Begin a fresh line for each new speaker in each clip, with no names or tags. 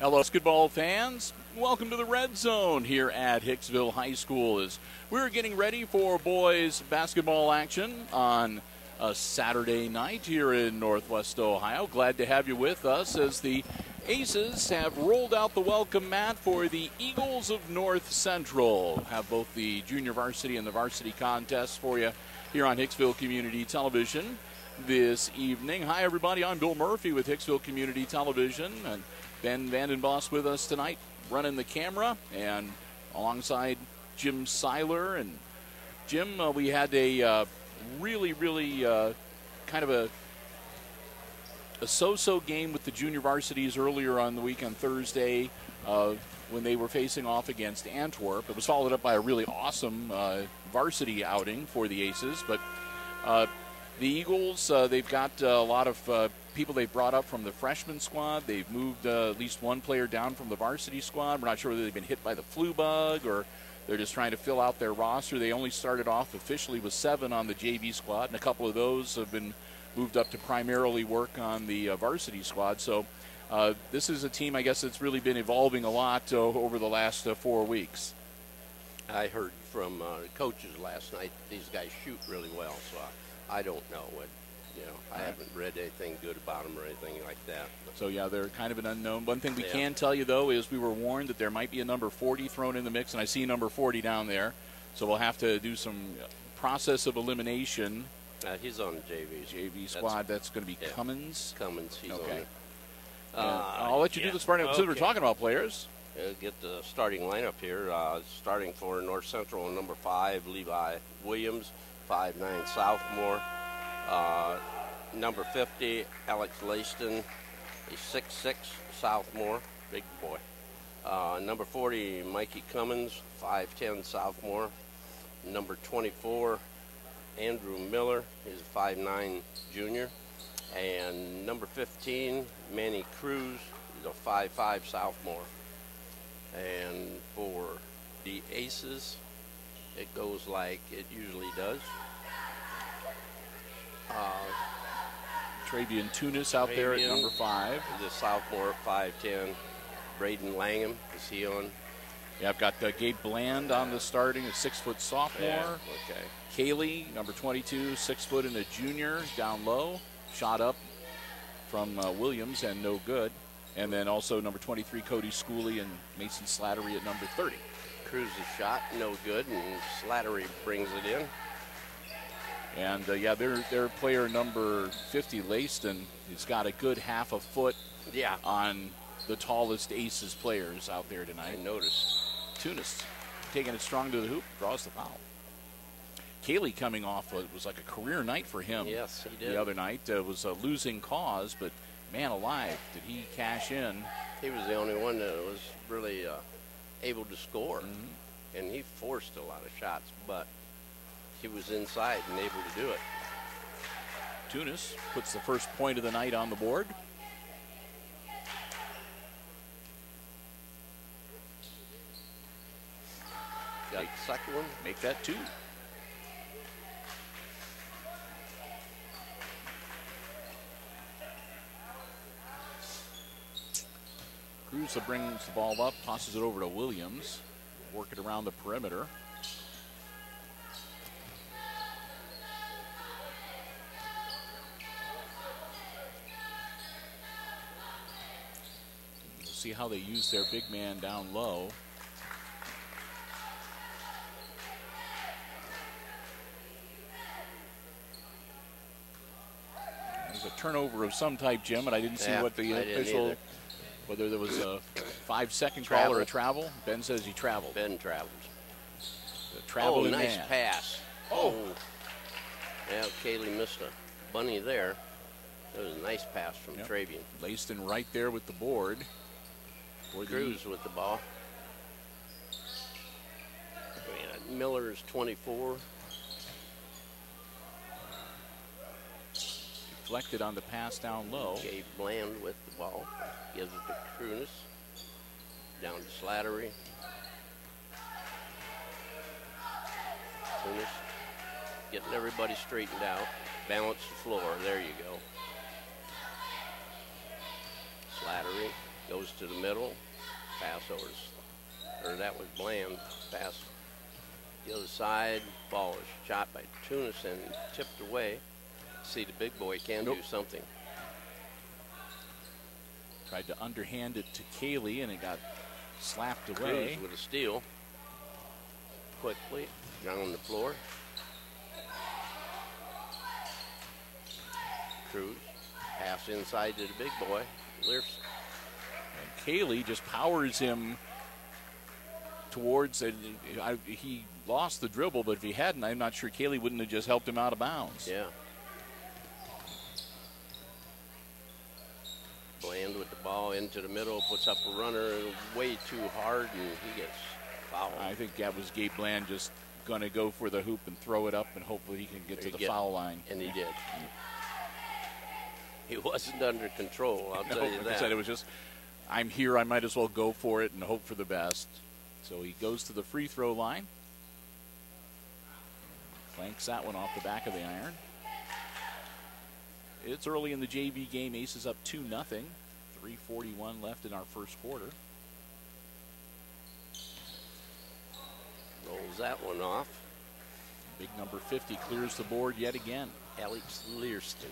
Hello, basketball fans. Welcome to the Red Zone here at Hicksville High School as we're getting ready for boys basketball action on a Saturday night here in Northwest Ohio. Glad to have you with us as the Aces have rolled out the welcome mat for the Eagles of North Central. Have both the junior varsity and the varsity contests for you here on Hicksville Community Television this evening. Hi, everybody. I'm Bill Murphy with Hicksville Community Television, and Ben Vandenboss with us tonight, running the camera, and alongside Jim Seiler. And Jim, we had a really kind of a so-so game with the junior varsities earlier on the week on Thursday when they were facing off against Antwerp. It was followed up by a really awesome varsity outing for the Aces, but the Eagles, they've got a lot of people they've brought up from the freshman squad. They've moved at least one player down from the varsity squad. We're not sure whether they've been hit by the flu bug or they're just trying to fill out their roster. They only started off officially with 7 on the JV squad, and a couple of those have been moved up to primarily work on the varsity squad. So this is a team, I guess, that's really been evolving a lot over the last 4 weeks.
I heard from coaches last night that these guys shoot really well, so I don't know what. I haven't read anything good about them or anything like that.
So, yeah, they're kind of an unknown. One thing we can tell you, though, is we were warned that there might be a number 40 thrown in the mix, and I see number 40 down there. So we'll have to do some process of elimination.
He's on the
JV squad. That's going to be Cummins.
Cummins, he's
okay.
on it.
I'll let you do the starting. Since we're talking about players.
Get the starting lineup here. Starting for North Central, number 5, Levi Williams, 5'9", sophomore. Number 50, Alex Layston, a 6'6", sophomore, big boy. Number 40, Mikey Cummins, 5'10", sophomore. Number 24, Andrew Miller, he's a 5'9", junior. And number 15, Manny Cruz, he's a 5'5", sophomore. And for the Aces, it goes like it usually does.
Travian Tunis out there at number 5.
The sophomore, 5'10". Braden Langham, is he on?
Yeah, I've got Gabe Bland on the starting, a 6-foot sophomore.
Yeah, okay.
Kaylee, number 22, 6 foot and a junior, down low. Shot up from Williams and no good. And then also number 23, Cody Schooley, and Mason Slattery at number 30.
Cruz's shot, no good, and Slattery brings it in.
And, yeah, their player number 50, Layston, has got a good half a foot on the tallest Aces players out there tonight.
I noticed.
Tunis taking it strong to the hoop, draws the foul. Kaylee coming off, it was like a career night for him.
Yes, he did.
The other night. It was a losing cause, but man alive, did he cash in.
He was the only one that was really able to score. And he forced a lot of shots, but he was inside and able to do it.
Tunis puts the first point of the night on the board.
Got the second one.
Make that 2. Cruz brings the ball up, tosses it over to Williams. Work it around the perimeter. See how they use their big man down low. There's a turnover of some type, Jim, and I didn't see what the official, whether there was a 5-second call or a travel. Ben says he traveled.
Ben traveled.
Travel
nice pass. Oh. Yeah, Kaylee missed a bunny there. That was a nice pass from Travian.
Layston right there with the board.
Cruz with the ball. Miller is 24.
Deflected on the pass down low.
Gabe Bland with the ball. Gives it to Cruz. Down to Slattery. Tunis getting everybody straightened out. Balance the floor. There you go. Slattery Goes to the middle. Pass over. Or that was Bland. Pass the other side. Ball is shot by Tunis and tipped away. See, the big boy can do something.
Tried to underhand it to Kaylee, and it got slapped away.
Cruz with a steal. Quickly down on the floor. Cruz. Pass inside to the big boy. Lifts.
And Kaylee just powers him towards it. He lost the dribble, but if he hadn't, I'm not sure Kaylee wouldn't have just helped him out of bounds.
Yeah. Bland with the ball into the middle, puts up a runner way too hard, and he gets fouled.
I think that was Gabe Bland just going to go for the hoop and throw it up, and hopefully he can get to the foul line.
And he did. He wasn't under control, I'll tell you that.
Like I said, it was just, I'm here, I might as well go for it and hope for the best. So he goes to the free throw line. Clanks that one off the back of the iron. It's early in the JV game. Aces up 2-0. 3:41 left in our first quarter.
Rolls that one off.
Big number 50 clears the board yet again.
Alex Learston.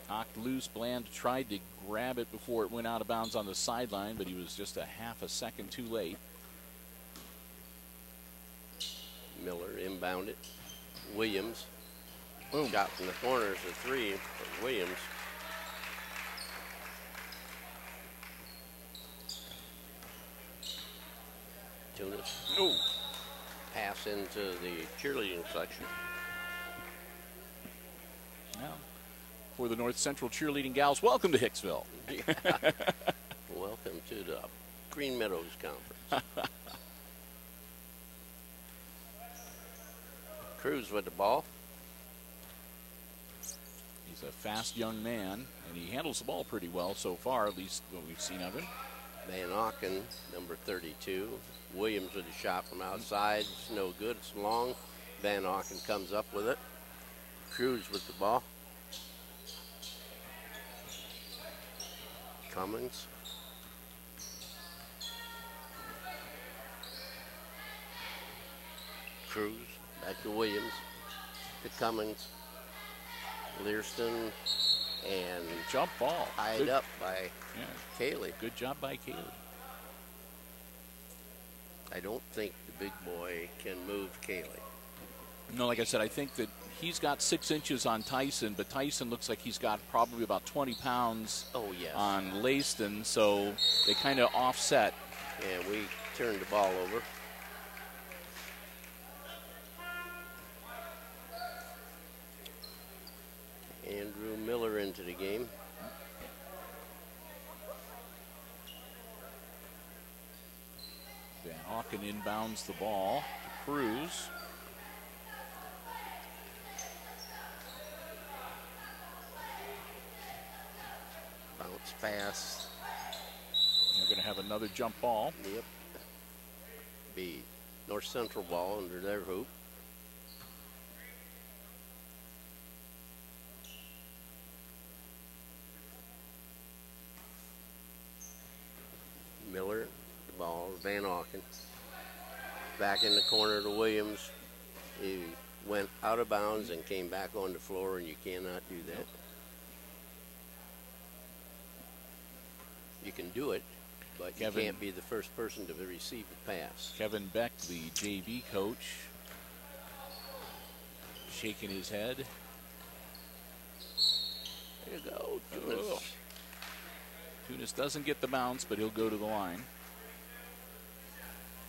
Knocked loose. Bland tried to grab it before it went out of bounds on the sideline, but he was just a half a second too late.
Miller inbounded. Williams.
Boom.
Shot from the corner is a three for Williams. Tunis.
Oh.
Pass into the cheerleading section.
Well, for the North Central cheerleading gals, welcome to Hicksville.
Welcome to the Green Meadows Conference. Cruz with the ball.
He's a fast young man, and he handles the ball pretty well so far, at least what we've seen of him.
Van Auken, number 32. Williams with a shot from outside. It's no good. It's long. Van Auken comes up with it. Cruz with the ball. Cummings. Cruz. Back to Williams. To Cummings. Learston. And
jump ball.
Tied up by Kaylee.
Good job by Kaylee.
I don't think the big boy can move Kaylee.
No, like I said, I think that he's got 6 inches on Tyson, but Tyson looks like he's got probably about 20 pounds on Layston, so they kind of offset.
And we turned the ball over. Andrew Miller into the game.
Van Auken inbounds the ball to Cruz.
Bounce pass.
They're going to have another jump ball.
Yep. Be North Central ball under their hoop. Miller, the ball, Van Auken. Back in the corner to Williams. He went out of bounds and came back on the floor, and you cannot do that. Nope. You can do it, but you can't be the first person to receive the pass. Kevin
Beck, the JV coach, shaking his head.
There you go, Tunis.
Tunis doesn't get the bounce, but he'll go to the line.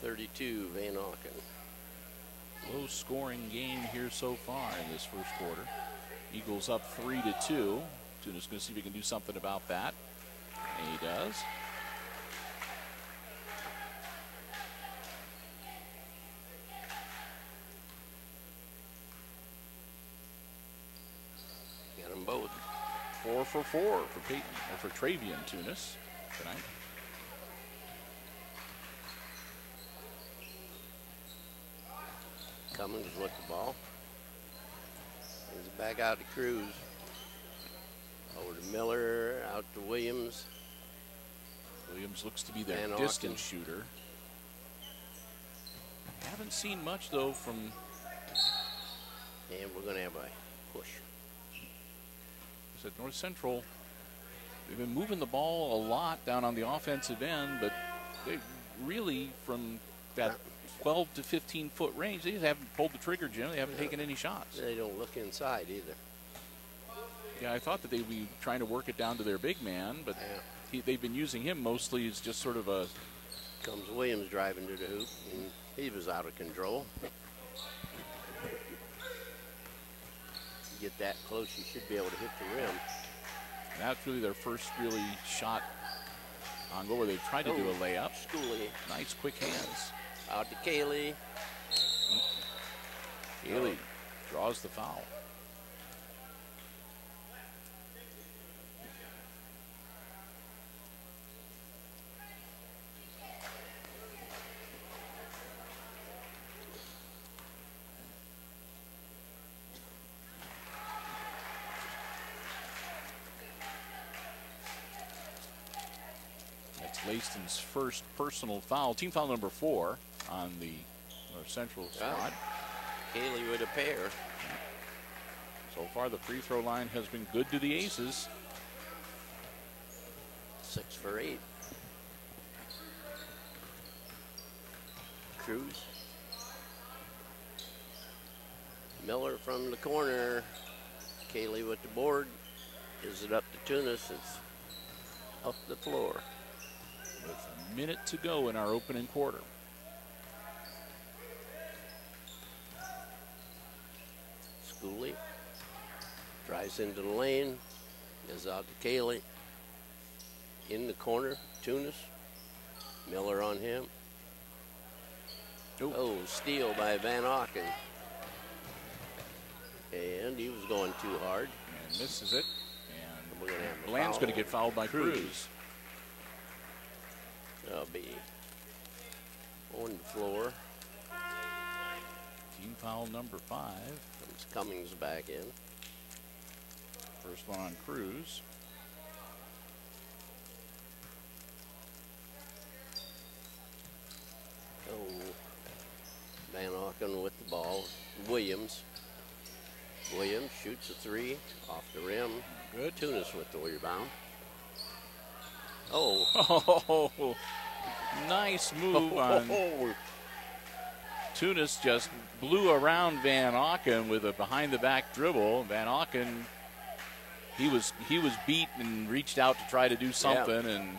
32, Van Auken.
Low scoring game here so far in this first quarter. Eagles up 3-2. Tunis going to see if he can do something about that. And he does.
Got them both.
4 for 4 for Peyton, or for Travian Tunis tonight.
Cummings with the ball. He's back out to Cruz. Over to Miller, out to Williams.
Williams looks to be their
Van
distance
Auken.
shooter. Haven't seen much, though, from...
And we're going to have a push.
At North Central, they've been moving the ball a lot down on the offensive end, but they really, from that 12 to 15 foot range, they just haven't pulled the trigger, Jim. They haven't taken any shots.
They don't look inside either.
Yeah, I thought that they'd be trying to work it down to their big man, but they've been using him mostly as just sort of a...
Comes Williams driving to the hoop, and he was out of control. Get that close, you should be able to hit the rim.
That's really their first really shot on goal where they tried to do a layup.
Schooley.
Nice quick hands.
Out to Cayley.
Cayley draws the foul. Laston's first personal foul, team foul number 4 on the North Central squad.
Cayley with a pair.
So far, the free throw line has been good to the Aces.
6 for 8. Cruz. Miller from the corner. Cayley with the board. Is it up to Tunis? It's up the floor.
With a minute to go in our opening quarter.
Schooley drives into the lane, is out to Cayley. In the corner, Tunis. Miller on him. Oh, steal by Van Auken. And he was going too hard.
And misses it. And
we're going to have
Bland's going to get fouled by Cruz.
That'll be on the floor.
Team foul number 5.
Comes Cummings back in.
First one on Cruz.
Oh, Van Auken with the ball. Williams. Williams shoots a 3 off the rim.
Good.
Tunis with the rebound. Oh.
Oh, nice move on. Tunis just blew around Van Auken with a behind-the-back dribble. Van Auken, he was beat and reached out to try to do something and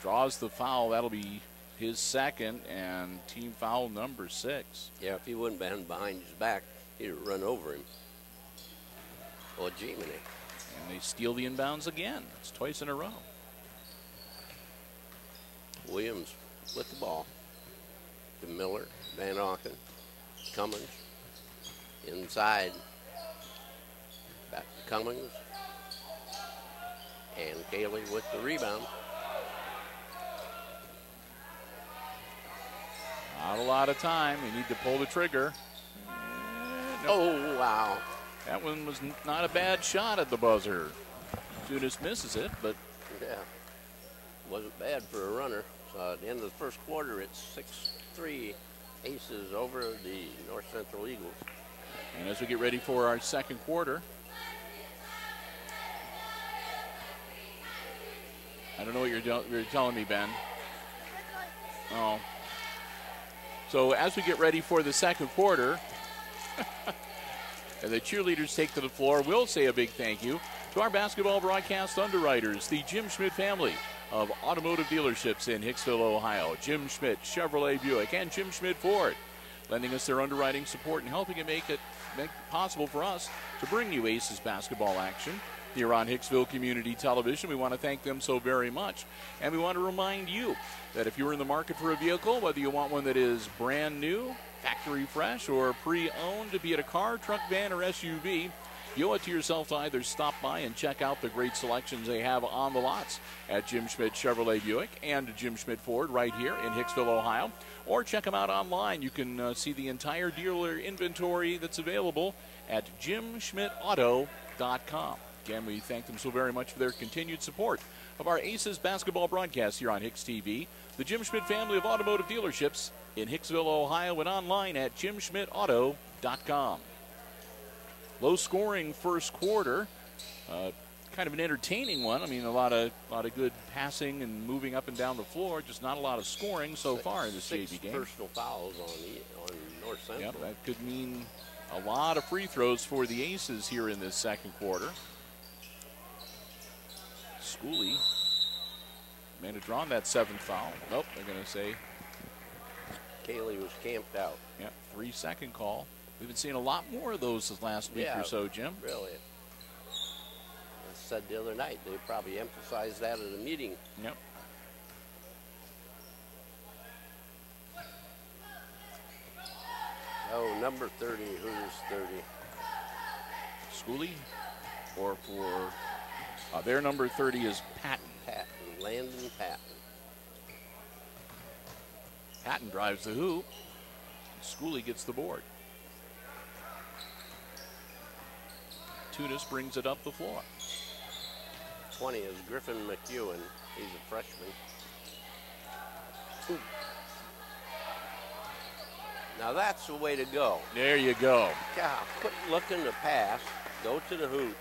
draws the foul. That'll be his second and team foul number 6.
Yeah, if he wouldn't been behind his back, he'd have run over him. Oh, Jiminy.
And they steal the inbounds again. It's twice in a row.
Williams with the ball. To Miller, Van Auken, Cummings. Inside. Back to Cummings. And Cayley with the rebound.
Not a lot of time. They need to pull the trigger.
Oh, wow.
That one was not a bad shot at the buzzer. Tunis misses it, but...
Yeah, wasn't bad for a runner. So at the end of the first quarter, it's 6-3 Aces over the North Central Eagles.
And as we get ready for our second quarter, I don't know what you're telling me, Ben. Oh. So as we get ready for the second quarter, and the cheerleaders take to the floor, we'll say a big thank you to our basketball broadcast underwriters, the Jim Schmidt family of automotive dealerships in Hicksville, Ohio. Jim Schmidt, Chevrolet Buick, and Jim Schmidt Ford, lending us their underwriting support and helping it make it possible for us to bring you Aces basketball action here on Hicksville Community Television. We want to thank them so very much. And we want to remind you that if you're in the market for a vehicle, whether you want one that is brand new, factory fresh, or pre-owned, be it a car, truck, van, or SUV, you owe it to yourself to either stop by and check out the great selections they have on the lots at Jim Schmidt Chevrolet Buick and Jim Schmidt Ford right here in Hicksville, Ohio, or check them out online. You can see the entire dealer inventory that's available at jimschmidtauto.com. Again, we thank them so very much for their continued support of our Aces basketball broadcast here on HIX-TV. The Jim Schmidt family of automotive dealerships in Hicksville, Ohio, and online at jimschmidtauto.com. Low scoring first quarter. Kind of an entertaining one. I mean, a lot of good passing and moving up and down the floor. Just not a lot of scoring so far in this JV game.
Personal fouls on North Central.
Yep, that could mean a lot of free throws for the Aces here in this second quarter. Schooley may have drawn that 7th foul. Nope, they're going to say
Kaylee was camped out.
Yeah, 3-second call. We've been seeing a lot more of those this last week or so, Jim.
Really. I said the other night, they probably emphasized that at a meeting.
Yep.
Oh, number 30, who's 30?
Schooley, or for their number 30 is Patton.
Landon Patton.
Patton drives the hoop. Schooley gets the board. Tunis brings it up the floor.
20 is Griffin McEwen. He's a freshman. Ooh. Now that's the way to go.
There you go.
God, quit looking to pass. Go to the hoop.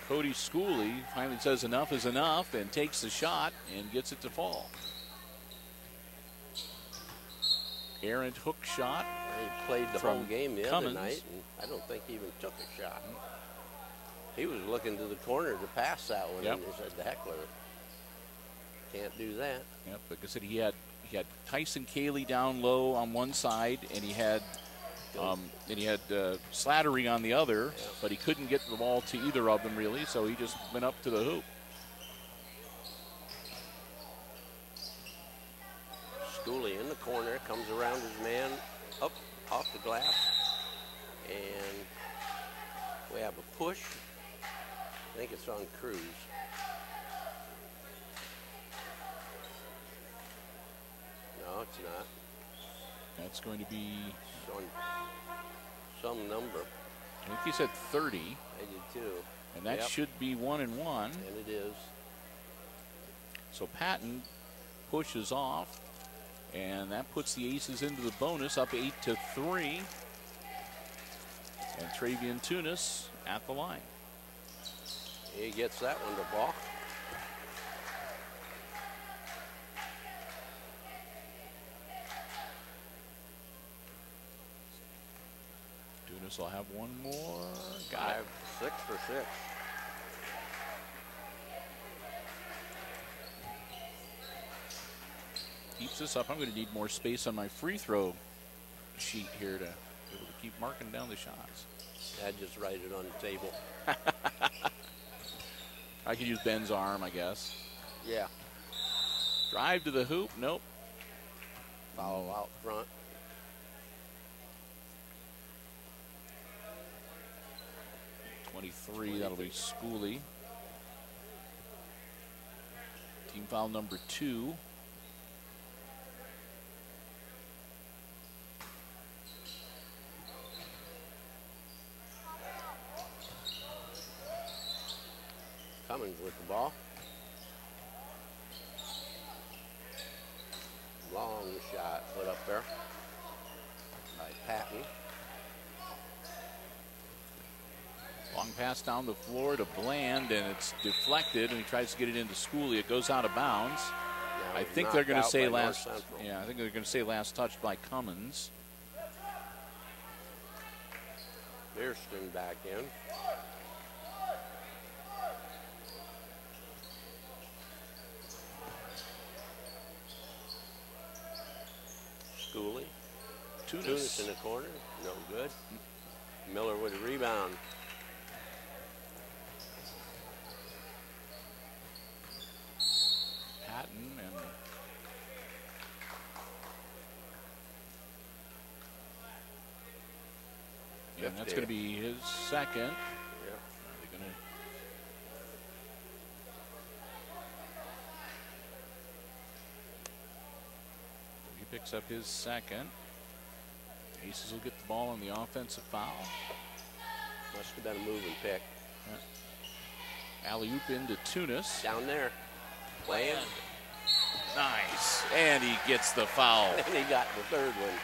Cody Schooley finally says enough is enough and takes the shot and gets it to fall. Errant hook shot.
He played the whole game the
Cummins.
other night, and I don't think he even took a shot. He was looking to the corner to pass that one, and he said, "The heck with it. Can't do that."
Yep, like I said, he had Tyson Cayley down low on one side, and he had Slattery on the other, but he couldn't get the ball to either of them really, so he just went up to the hoop.
Schooley in the corner, comes around his man, up off the glass, and we have a push. I think it's on Cruz. No, it's not.
That's going to be
It's on some number.
I think he said 30.
I did too.
And that should be 1 and 1.
And it is.
So Patton pushes off, and that puts the Aces into the bonus, up 8-3. And Travian Tunis at the line.
He gets that one to ball.
Tunis will have one more. Got it.
6 for 6.
Keeps this up. I'm going to need more space on my free throw sheet here to be able to keep marking down the shots.
I'd just write it on the table.
I could use Ben's arm, I guess.
Yeah.
Drive to the hoop. Nope.
Foul out front.
.23, that'll be Schooley. Team foul number 2.
Cummins with the ball. Long shot put up there by Patton.
Long pass down the floor to Bland, and it's deflected, and he tries to get it into Schooley. It goes out of bounds.
Yeah,
I think they're going to say last.
Yeah,
I think they're going to say last touched by Cummins.
Beerston back in. Schooley. Tunis in the corner. No good. Miller with a rebound.
Patton and that's going to be his second.
Yeah.
They're going to he picks up his second. Aces will get the ball on the offensive foul.
Must have been a moving pick.
Alley-oop into Tunis.
Down there. Land.
Nice. And he gets the foul.
And he got the third one.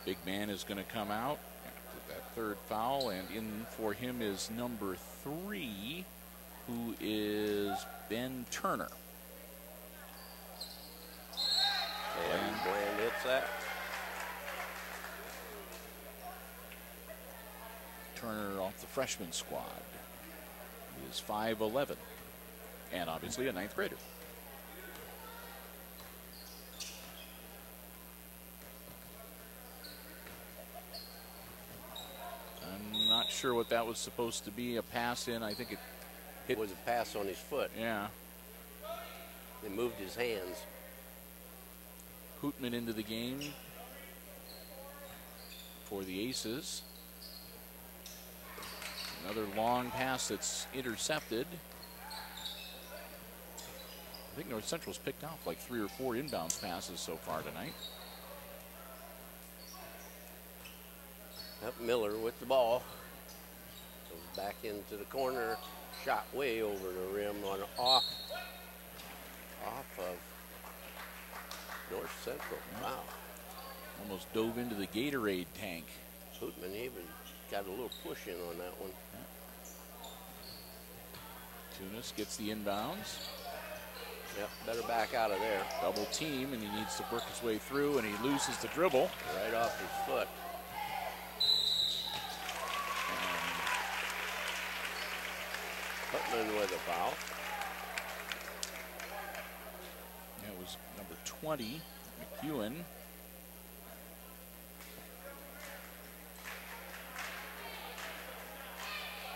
Big man is going to come out after that third foul, and in for him is number 3, who is Ben Turner.
And Bland hits that.
Turner off the freshman squad. He is 5'11", and obviously a 9th grader. I'm not sure what that was supposed to be, a pass in. I think it hit.
Was a pass on his foot.
Yeah.
He moved his hands.
Hootman into the game for the Aces. Another long pass that's intercepted. I think North Central's picked off like 3 or 4 inbounds passes so far tonight.
Up Miller with the ball. Goes back into the corner. Shot way over the rim on off of North Central. Wow.
Almost dove into the Gatorade tank.
Hootman even got a little push in on that one.
Tunis gets the inbounds.
Yep, better back out of there.
Double team, and he needs to work his way through, and he loses the dribble.
Right off his foot. Hootman with a foul.
That was number 20, McEwen.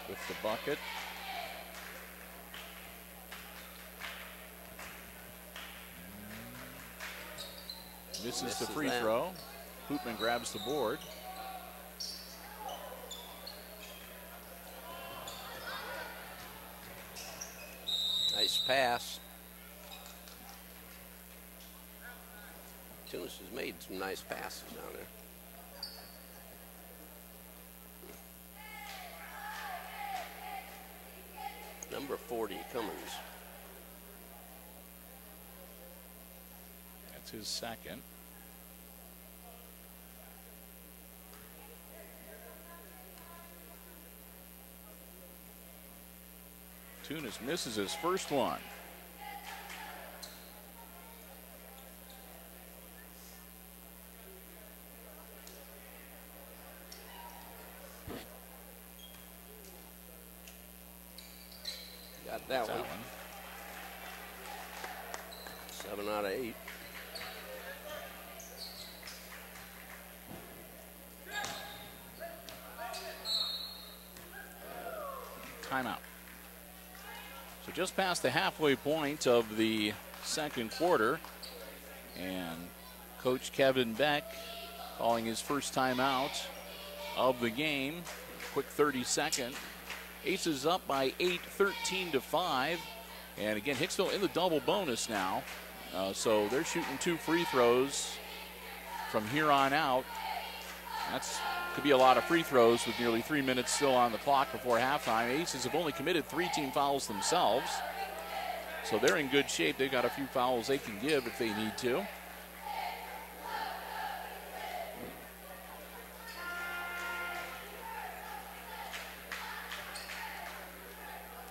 With the bucket. Misses the free throw. Hootman grabs the board.
Nice pass. Tunis has made some nice passes down there. Number 40, Cummins.
That's his second. Tunis misses his first one.
Got that one. 7 out of 8.
Timeout. So just past the halfway point of the second quarter, and Coach Kevin Beck calling his first timeout of the game. Quick 30-second. Aces up by 8, 13-5. And again, Hicksville in the double bonus now. So they're shooting 2 free throws from here on out. That's could be a lot of free throws with nearly 3 minutes still on the clock before halftime. Aces have only committed 3 team fouls themselves. So they're in good shape. They've got a few fouls they can give if they need to.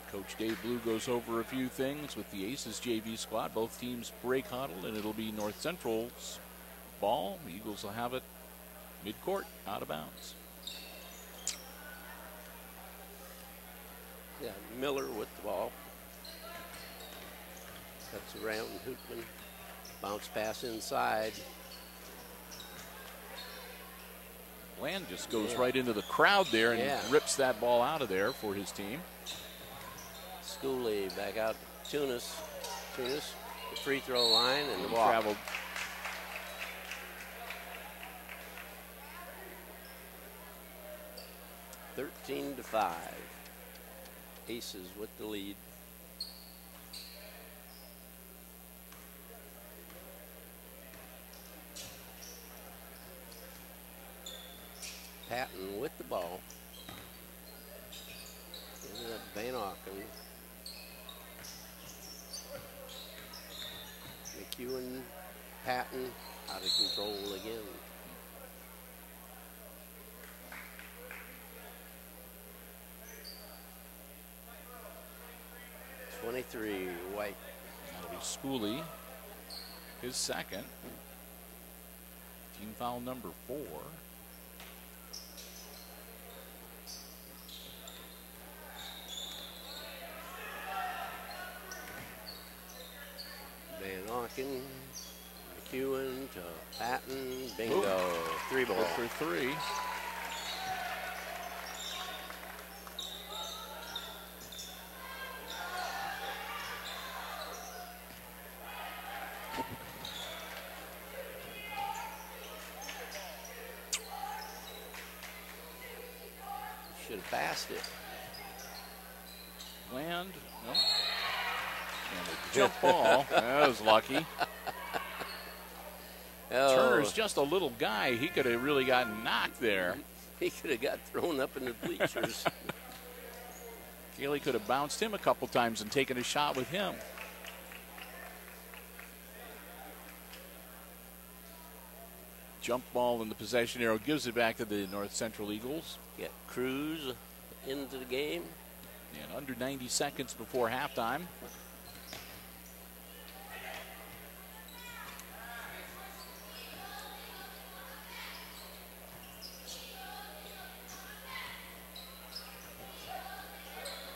Coach Dave Blue goes over a few things with the Aces JV squad. Both teams break huddle, and it'll be North Central's ball. The Eagles will have it midcourt, out of bounds.
Yeah, Miller with the ball. Cuts around Hootman. Bounce pass inside.
Land just goes right into the crowd there and rips that ball out of there for his team.
Schooley back out to Tunis. Tunis, the free throw line, and the ball.
Traveled.
(13 to 5). Aces with the lead. Patton with the ball. Van Auken. McEwen, Patton, out of control again. '23, White.
That'll be Schooley, his second. Team foul number 4.
Van Auken, McEwen to Patton, bingo, 3 ball.
4 for 3.
Should have passed it.
Land, nope. And a jump ball. That was lucky.
Oh,
Turner's just a little guy. He could have really gotten knocked there.
he could have got thrown up in the bleachers.
Gailey could have bounced him a couple times and taken a shot with him. Jump ball in the possession arrow gives it back to the North Central Eagles.
Get Cruz into the game.
And under 90 seconds before halftime.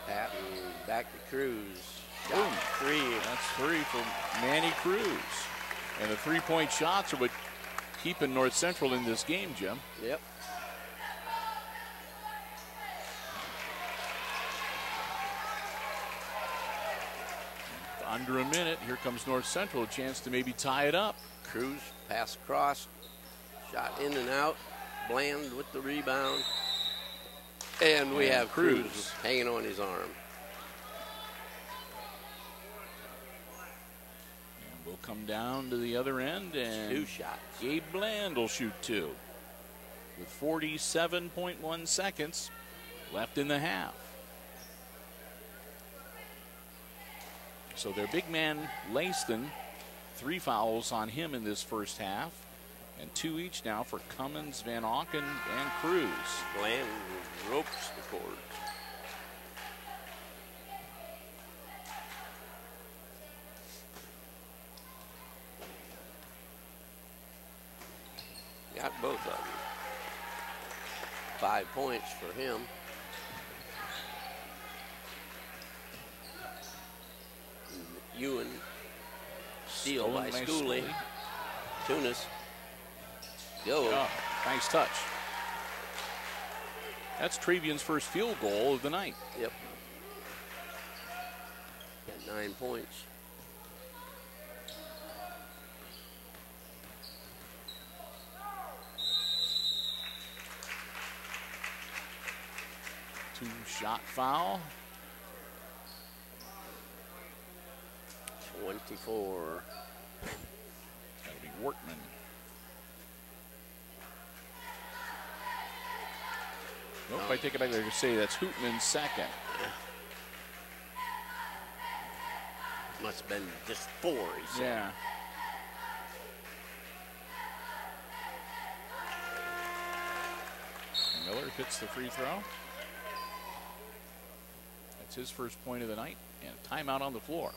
Patton back to Cruz.
Boom.
Shot 3.
That's 3 for Manny Cruz. And the 3-point shots are what keeping North Central in this game, Jim.
Yep.
Under a minute, here comes North Central, a chance to maybe tie it up.
Cruz pass across, shot in and out. Bland with the rebound. And we have Cruz hanging on his arm.
And we'll come down to the other end, and
2 shots.
Gabe Bland will shoot 2 with 47.1 seconds left in the half. So their big man, Langston, 3 fouls on him in this first half, and 2 each now for Cummins, Van Auken, and Cruz.
Bland ropes the court. Got both of them. 5 points for him. Ewan, steal by Schooley. Tunis. Go.
Oh, nice touch. That's Trevian's first field goal of the night.
Yep. Got 9 points.
Two-shot foul.
24.
That'll be Workman. Nope, I take it back there to say that's Hootman's second.
Must have been just 4, he said.
Yeah. Miller hits the free throw. That's his first point of the night, and a timeout on the floor.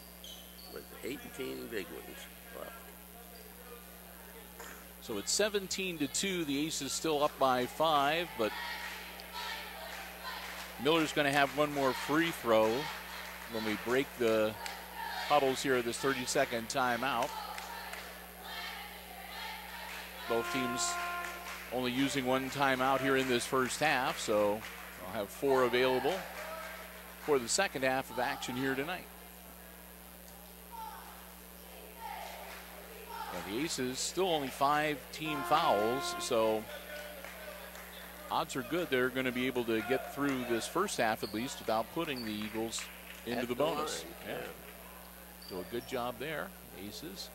With 18 big ones left.
So it's 17-2. The Aces still up by 5, but Miller's going to have one more free throw when we break the huddles here at this 30-second timeout. Both teams only using one timeout here in this first half, so I'll have 4 available for the second half of action here tonight. And the Aces still only 5 team fouls, so odds are good they're going to be able to get through this first half at least without putting the Eagles into the bonus.
Yeah.
Do a good job there, Aces.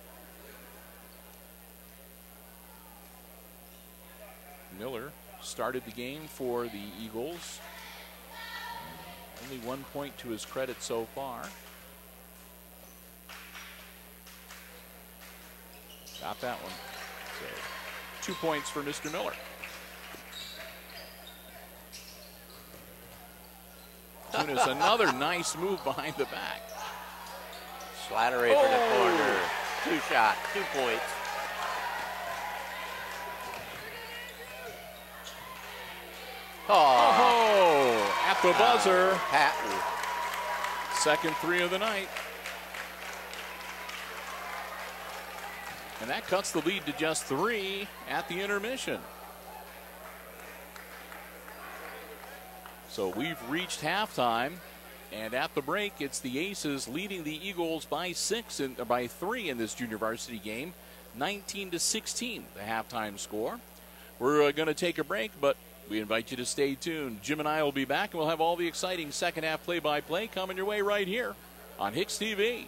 Miller started the game for the Eagles. Only 1 point to his credit so far. Got that one. So 2 points for Mr. Miller. Tunis, another nice move behind the back.
Slattery for the corner. 2 shot, 2 points.
Oh, at the buzzer.
Patton.
Second 3 of the night. And that cuts the lead to just 3 at the intermission. So we've reached halftime, and at the break, it's the Aces leading the Eagles by 3 in this junior varsity game, 19-16, the halftime score. We're going to take a break, but we invite you to stay tuned. Jim and I will be back, and we'll have all the exciting second half play-by-play coming your way right here on HIX-TV.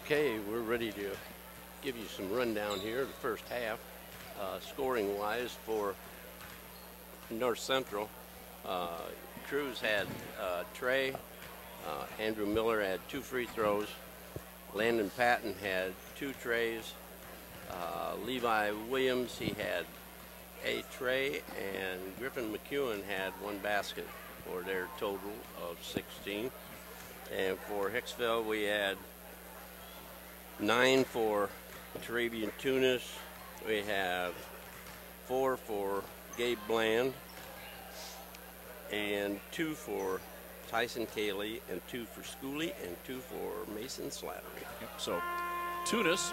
Okay, we're ready to give you some rundown here, the first half, scoring-wise for North Central. Cruz had Trey, Andrew Miller had 2 free throws, Landon Patton had 2 trays, Levi Williams, he had a tray, and Griffin McEwen had 1 basket for their total of 16. And for Hicksville, we had 9 for Tarabian Tunis. We have 4 for Gabe Bland, and 2 for Tyson Cayley, and 2 for Schooley, and 2 for Mason Slattery.
Yep, so Tunis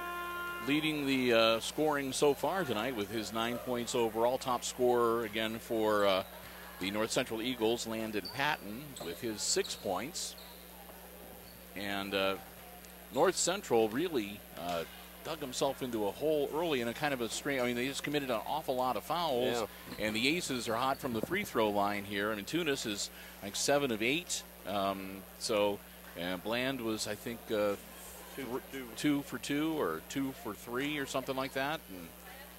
leading the scoring so far tonight with his 9 points overall. Top scorer again for the North Central Eagles, Landon Patton, with his 6 points. And North Central really dug himself into a hole early in a kind of a strange. I mean, they just committed an awful lot of fouls, and the Aces are hot from the free throw line here. I mean, Tunis is like 7 of 8. Bland was, I think, 2 for 2 or 2 for 3 or something like that. And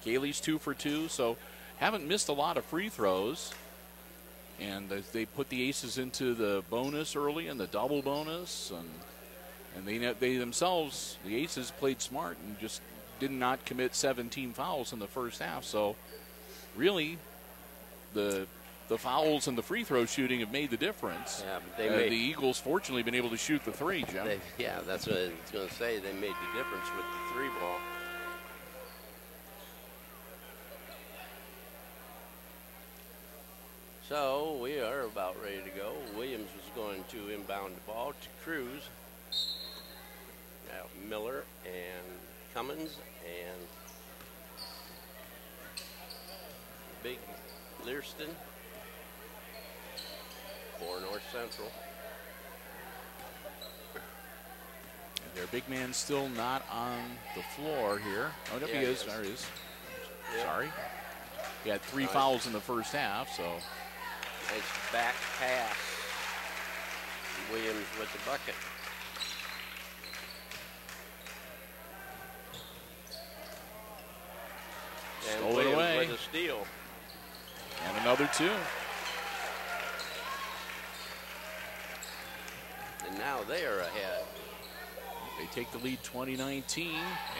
Cayley's 2 for 2. So haven't missed a lot of free throws. And they put the Aces into the bonus early and the double bonus, and they themselves, the Aces, played smart and just did not commit 17 fouls in the first half. So really, the fouls and the free throw shooting have made the difference.
Yeah, but
the Eagles, fortunately, been able to shoot the 3, Jim.
Yeah, that's what I was going to say. They made the difference with the 3 ball. So we are about ready to go. Williams was going to inbound the ball to Cruz. Now Miller and Cummins and Big Learston for North Central.
And their big man still not on the floor here. Oh, no, he is. There he is. Yep. Sorry. He had 3 fouls in the first half, so.
Nice back pass. Williams with the bucket. And
stole
Williams
it away.
With a steal.
And another 2.
And now they are ahead.
They take the lead 20-19,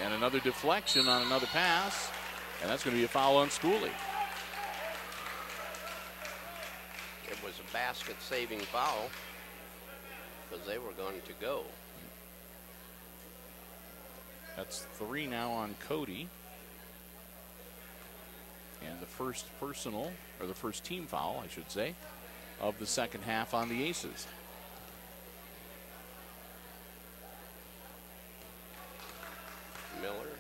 and another deflection on another pass, and that's going to be a foul on Schooley.
It was a basket-saving foul because they were going to go.
That's 3 now on Cody. And the first personal, or the first team foul, I should say, of the second half on the Aces.
Miller.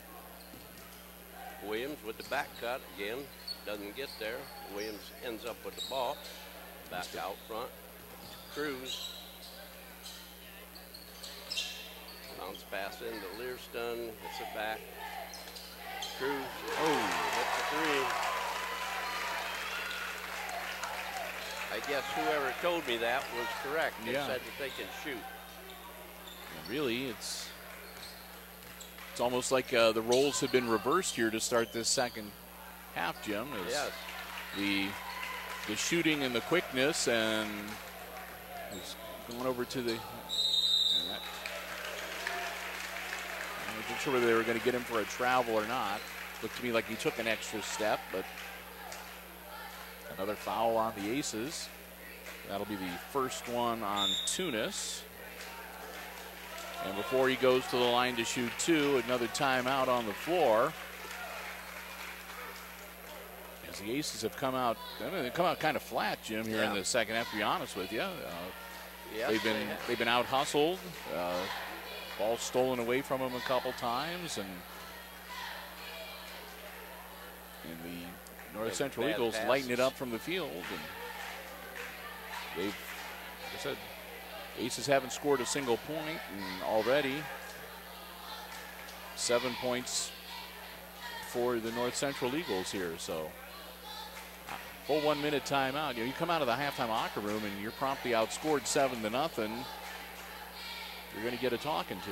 Williams with the back cut again. doesn't get there. Williams ends up with the ball. Back out front. Cruz. Bounce pass into Learston. Hits it back. Cruz. Oh, hits the three. I guess whoever told me that was correct. They said that they can shoot.
And really, it's almost like the roles have been reversed here to start this second half, Jim.
Yes.
The shooting and the quickness, and he's going over to the. I wasn't sure whether they were going to get him for a travel or not. Looked to me like he took an extra step, but another foul on the Aces. That'll be the first one on Tunis. And before he goes to the line to shoot two, another timeout on the floor. As the Aces have come out, they've come out kind of flat, Jim, here in the second half, to be honest with you. They've been out hustled. Ball stolen away from them a couple times, and the North Central Eagles lighten it up from the field. And they've, like I said, Aces haven't scored a single point, and already 7 points for the North Central Eagles here. So full 1 minute timeout. You come out of the halftime locker room and you're promptly outscored 7-0. You're going to get a talking to.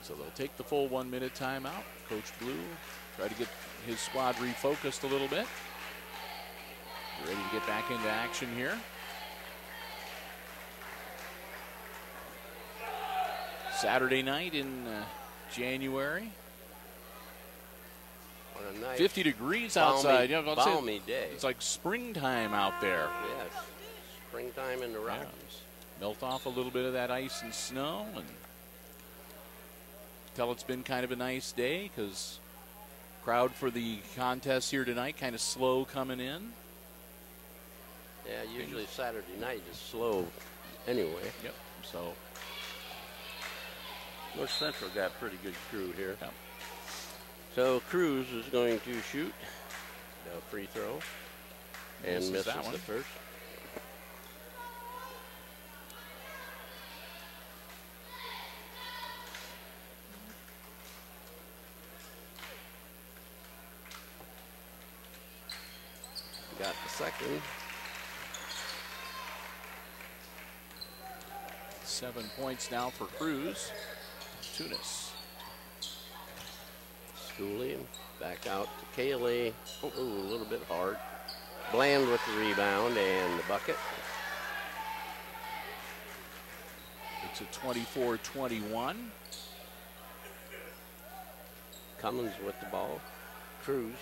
So they'll take the full 1 minute timeout. Coach Blue try to get his squad refocused a little bit. Ready to get back into action here. Saturday night in January.
What a nice
50 degrees outside.
Balmy day.
It's like springtime out there.
Yes, springtime in the Rockies.
Melt off a little bit of that ice and snow, and tell it's been kind of a nice day because crowd for the contest here tonight kind of slow coming in.
Yeah, usually Saturday night is slow anyway.
Yep. So
North Central got a pretty good crew here. Yep. So Cruz is going to shoot the free throw and misses
that one.
The first. Got the second.
7 points now for Cruz. Tunis.
Schooley back out to Kaylee. Oh, a little bit hard. Bland with the rebound and the bucket.
It's a 24-21.
Cummins with the ball. Cruz.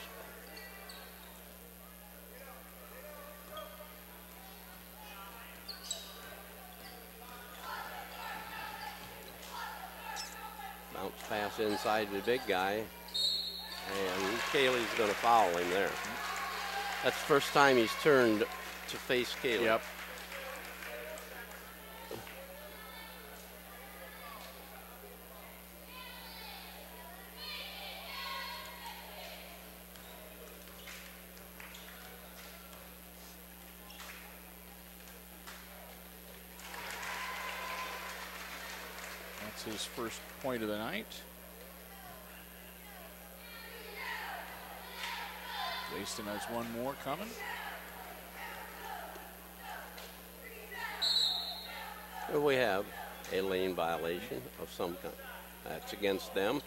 Bounce pass inside the big guy. And Kaylee's going to foul him there. That's the first time he's turned to face Kaylee.
Yep. That's his first point of the night. Waston has one more coming.
Here we have a lane violation of some kind. That's against them.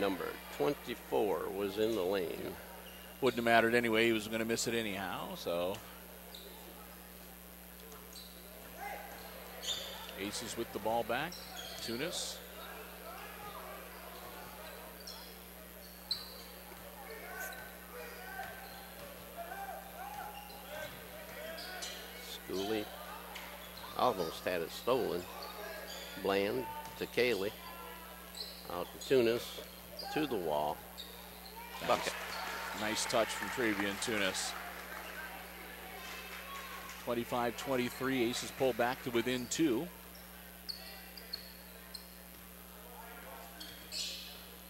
Number 24 was in the lane.
Wouldn't have mattered anyway. He was going to miss it anyhow, so. Aces with the ball back. Tunis.
Schooley almost had it stolen. Bland to Kaylee. Out to Tunis. To the wall. Bucket.
Nice touch from Travian Tunis. 25-23. Aces pull back to within 2.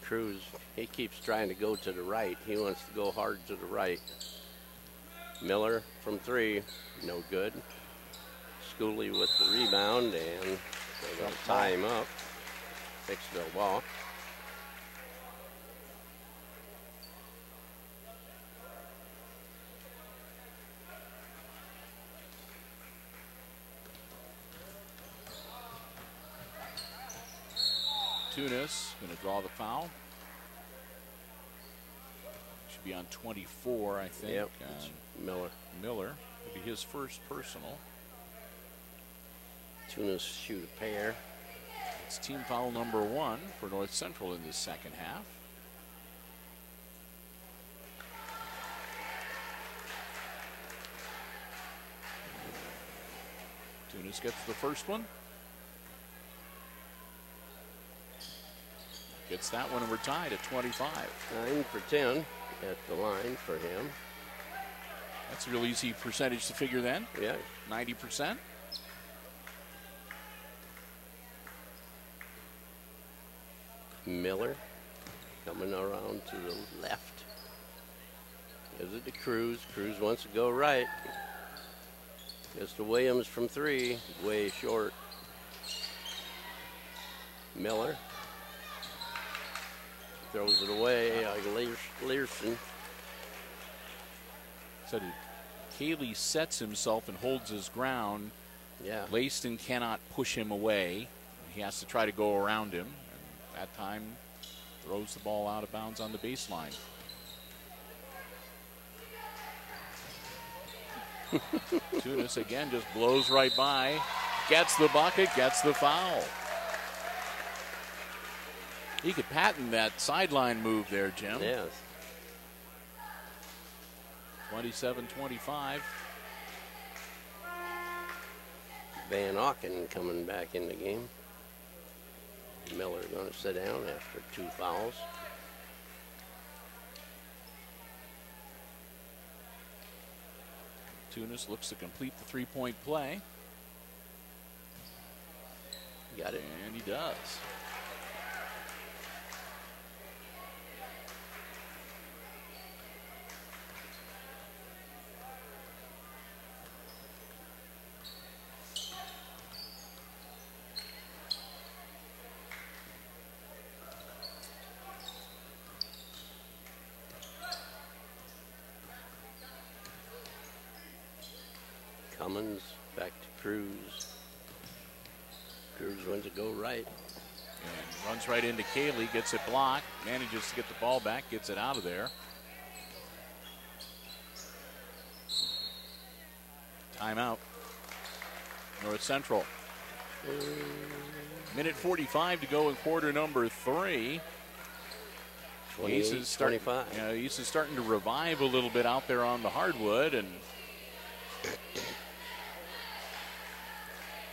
Cruz, he keeps trying to go to the right. He wants to go hard to the right. Miller from 3, no good. Schooley with the rebound, and they're going to tie him up. Hicksville ball.
Tunis going to draw the foul. Should be on 24, I think.
Yep, it's Miller.
Miller will be his first personal.
Tunis shoot a pair.
It's team foul number 1 for North Central in this second half. Tunis gets the first one. Gets that one, and we're tied at 25.
9 for 10 at the line for him.
That's a real easy percentage to figure then.
Yeah.
90%.
Miller coming around to the left. Gives it to Cruz. Cruz wants to go right. Gives to Williams from 3. Way short. Miller throws it away like Learson.
So Cayley sets himself and holds his ground.
Yeah.
Layston cannot push him away. He has to try to go around him. And that time throws the ball out of bounds on the baseline. Tunis again just blows right by. Gets the bucket, gets the foul. He could patent that sideline move there, Jim.
Yes.
27-25.
Van Auken coming back in the game. Miller going to sit down after 2 fouls.
Tunis looks to complete the 3-point play.
Got it.
And he does.
Cummins back to Cruz. Cruz wants to go right.
And runs right into Cayley, gets it blocked, manages to get the ball back, gets it out of there. Timeout. North Central. Minute 45 to go in quarter number 3. East is starting,
25.
East is starting to revive a little bit out there on the hardwood, and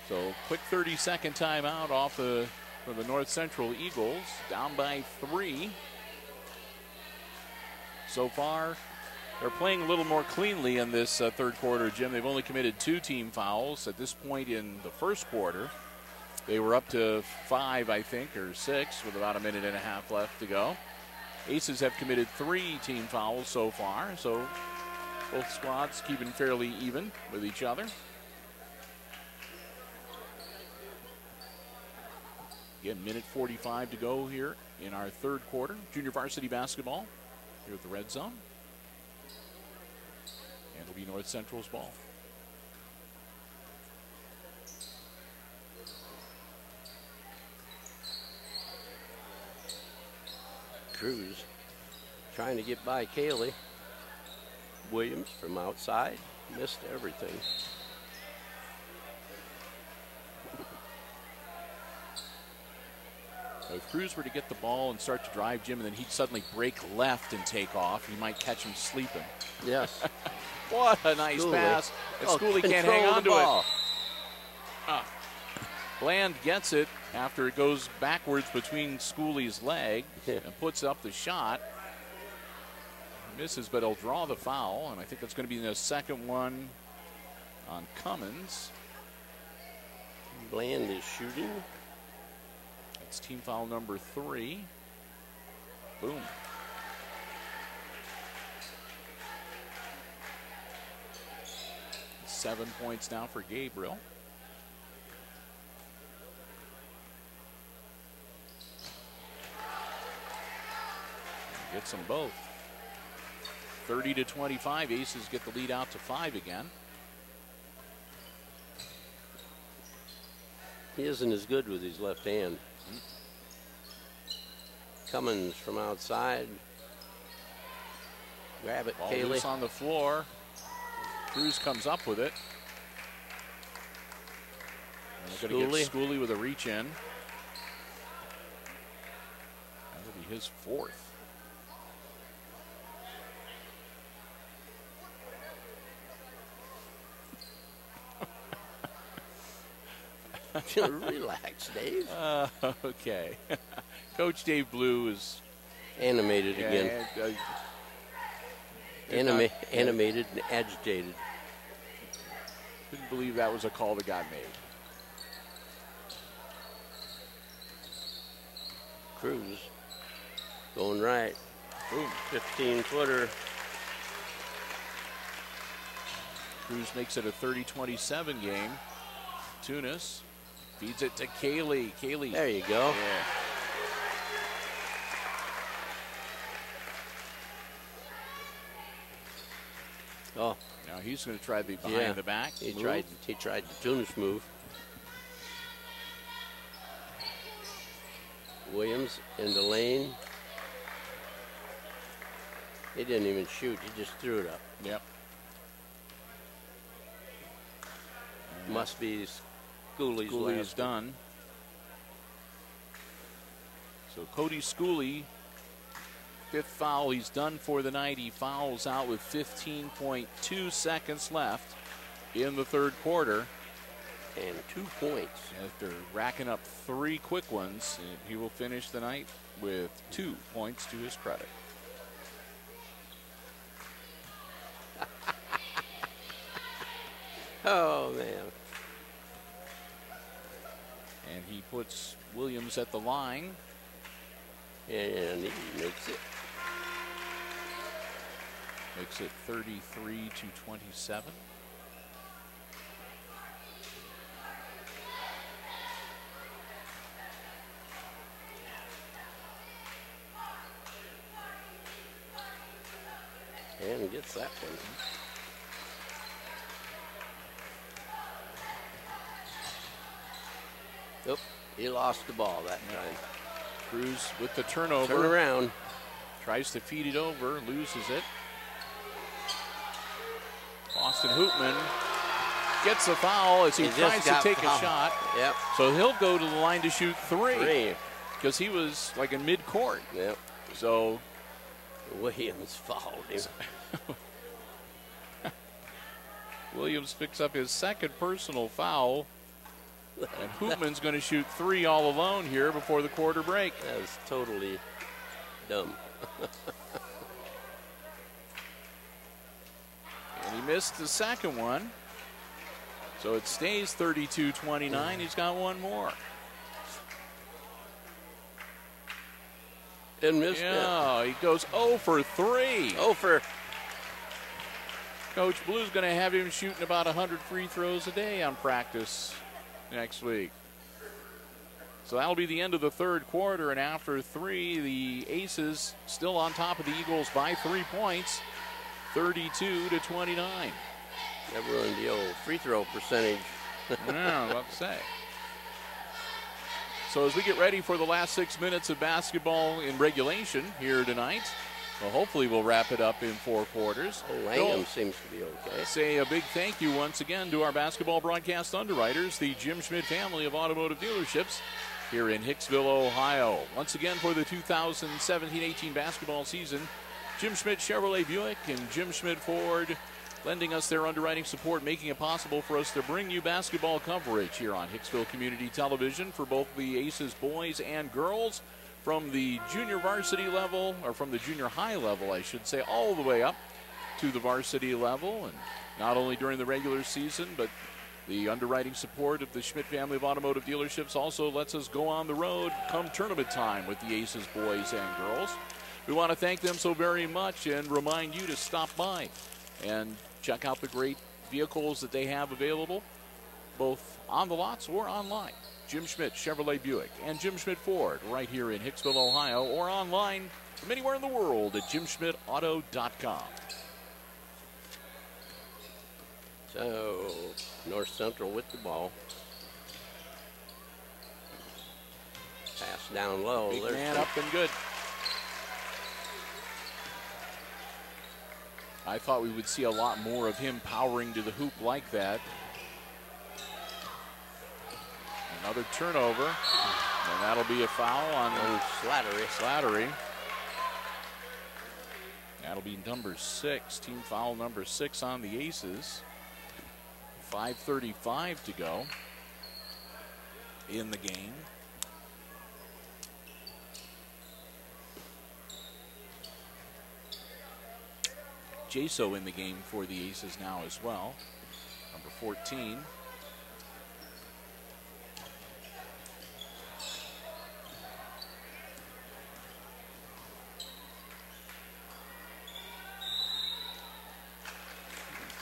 so quick 30-second timeout off for the North Central Eagles, down by 3. So far, they're playing a little more cleanly in this third quarter, Jim. They've only committed 2 team fouls at this point in the first quarter. They were up to 5, I think, or 6, with about a minute and a half left to go. Aces have committed 3 team fouls so far, so both squads keeping fairly even with each other. Again, minute 45 to go here in our third quarter. Junior varsity basketball here at the Red Zone. And it'll be North Central's ball.
Cruz trying to get by Cayley. Williams from outside missed everything.
If Cruz were to get the ball and start to drive, Jim, and then he'd suddenly break left and take off, you might catch him sleeping.
Yes.
What a nice
Schooley.
pass. And Schooley can't hang on to it. Bland gets it after it goes backwards between Schooley's leg and puts up the shot. Misses, but he'll draw the foul, and I think that's going to be the second one on Cummins.
Bland is shooting.
It's team foul number 3. Boom. Seven points now for Gabriel. Gets them both. 30-25. Aces get the lead out to 5 again.
He isn't as good with his left hand. Cummins from outside. Grab it,
Ball
Kaylee.
loose on the floor. Cruz comes up with it. They're going to get Schooley with a reach in. That'll be his 4th.
Relax, Dave.
Okay. Coach Dave Blue is
animated again. Animated and agitated.
Couldn't believe that was a call that got made.
Cruz going right.
Boom.
15-footer.
Cruz makes it a 30-27 game. Tunis feeds it to Kaylee. Kaylee.
There you go.
Yeah.
Oh.
Now he's going to try the behind the back.
He tried the Tunis move. Williams in the lane. He didn't even shoot. He just threw it up.
Yep.
Must be Schooley's
Schooley is done. So Cody Schooley, 5th foul. He's done for the night. He fouls out with 15.2 seconds left in the 3rd quarter.
And 2 points.
After racking up 3 quick ones, he will finish the night with 2 points to his credit.
Oh, man.
And he puts Williams at the line.
And he makes it.
Makes it 33-27.
And gets that one. Nope, he lost the ball that time.
Cruz with the turnover.
Turn around.
Tries to feed it over, loses it. Austin Hoopman gets a foul as he tries to take a shot.
Yep.
So he'll go to the line to shoot 3. Because he was like in mid-court.
Yep.
So
Williams fouled him.
Williams picks up his 2nd personal foul. And Hoopman's going to shoot 3 all alone here before the quarter break.
That was totally dumb.
And he missed the 2nd one. So it stays 32-29. He's got one more.
And missed it.
Yeah, he goes 0 for 3.
0 for.
Coach Blue's going to have him shooting about 100 free throws a day on practice next week. So that'll be the end of the 3rd quarter, and after 3, the Aces still on top of the Eagles by 3 points, 32-29.
That ruined the old free throw percentage.
Yeah, what to say. So as we get ready for the last 6 minutes of basketball in regulation here tonight, well, hopefully we'll wrap it up in 4 quarters.
Oh, Langham seems to be okay.
Say a big thank you once again to our basketball broadcast underwriters, the Jim Schmidt family of automotive dealerships here in Hicksville, Ohio. Once again for the 2017-18 basketball season, Jim Schmidt Chevrolet Buick and Jim Schmidt Ford lending us their underwriting support, making it possible for us to bring you basketball coverage here on Hicksville Community Television for both the Aces boys and girls, from the junior varsity level, or from the junior high level, I should say, all the way up to the varsity level. And not only during the regular season, but the underwriting support of the Schmidt family of automotive dealerships also lets us go on the road come tournament time with the Aces boys and girls. We want to thank them so very much and remind you to stop by and check out the great vehicles that they have available, both on the lots or online. Jim Schmidt Chevrolet Buick and Jim Schmidt Ford right here in Hicksville, Ohio, or online from anywhere in the world at jimschmidtauto.com.
So, North Central with the ball. Pass down low.
Big man up and good. I thought we would see a lot more of him powering to the hoop like that. Another turnover, and that'll be a foul on Slattery. That'll be number 6, team foul number 6 on the Aces. 5:35 to go in the game. Jaso in the game for the Aces now as well, number 14.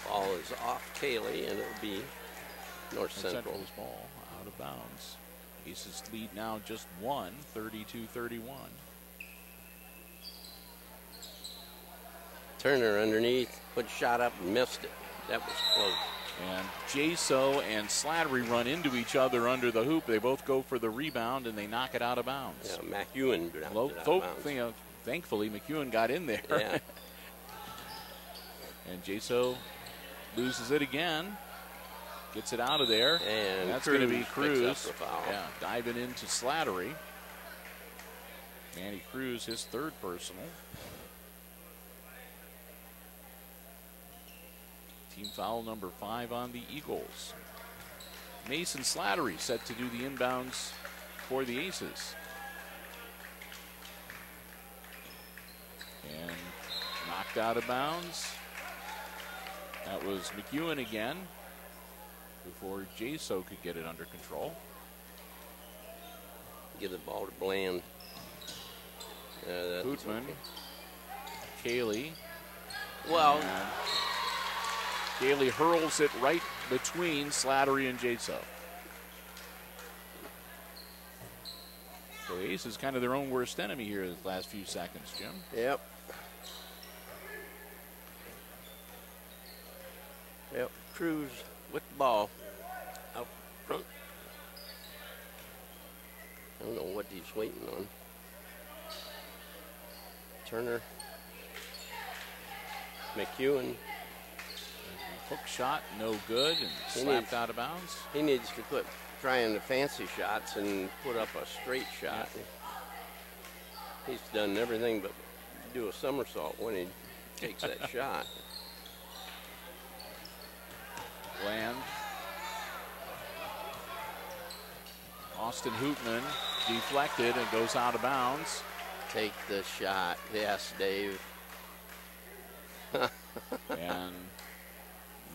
Ball is off Kaylee, and it'll be North Central.
Central's ball out of bounds. Aces lead now just 1, 32-31.
Turner underneath, put shot up and missed it. That was close.
And Jaso and Slattery run into each other under the hoop. They both go for the rebound, and they knock it out of bounds.
Yeah, McEwen knocked it out of bounds.
Thankfully, McEwen got in there.
Yeah.
And Jaso loses it again. Gets it out of there.
And
that's going to be Cruz.
Foul.
Yeah, diving into Slattery. Manny Cruz, his 3rd personal. Team foul number 5 on the Eagles. Mason Slattery set to do the inbounds for the Aces. And knocked out of bounds. That was McEwen again before Jaso could get it under control.
Give the ball to Bland.
Hootman. Kaylee.
Well,
Kaylee hurls it right between Slattery and Jaso. So the Ace is kind of their own worst enemy here the last few seconds, Jim.
Yep. Cruz with the ball out front. I don't know what he's waiting on. Turner. McEwen.
Hook shot, no good, and slapped out of bounds.
He needs to quit trying the fancy shots and put up a straight shot. He's done everything but do a somersault when he takes that shot.
Bland. Austin Hootman deflected and goes out of bounds.
Take the shot. Yes, Dave.
And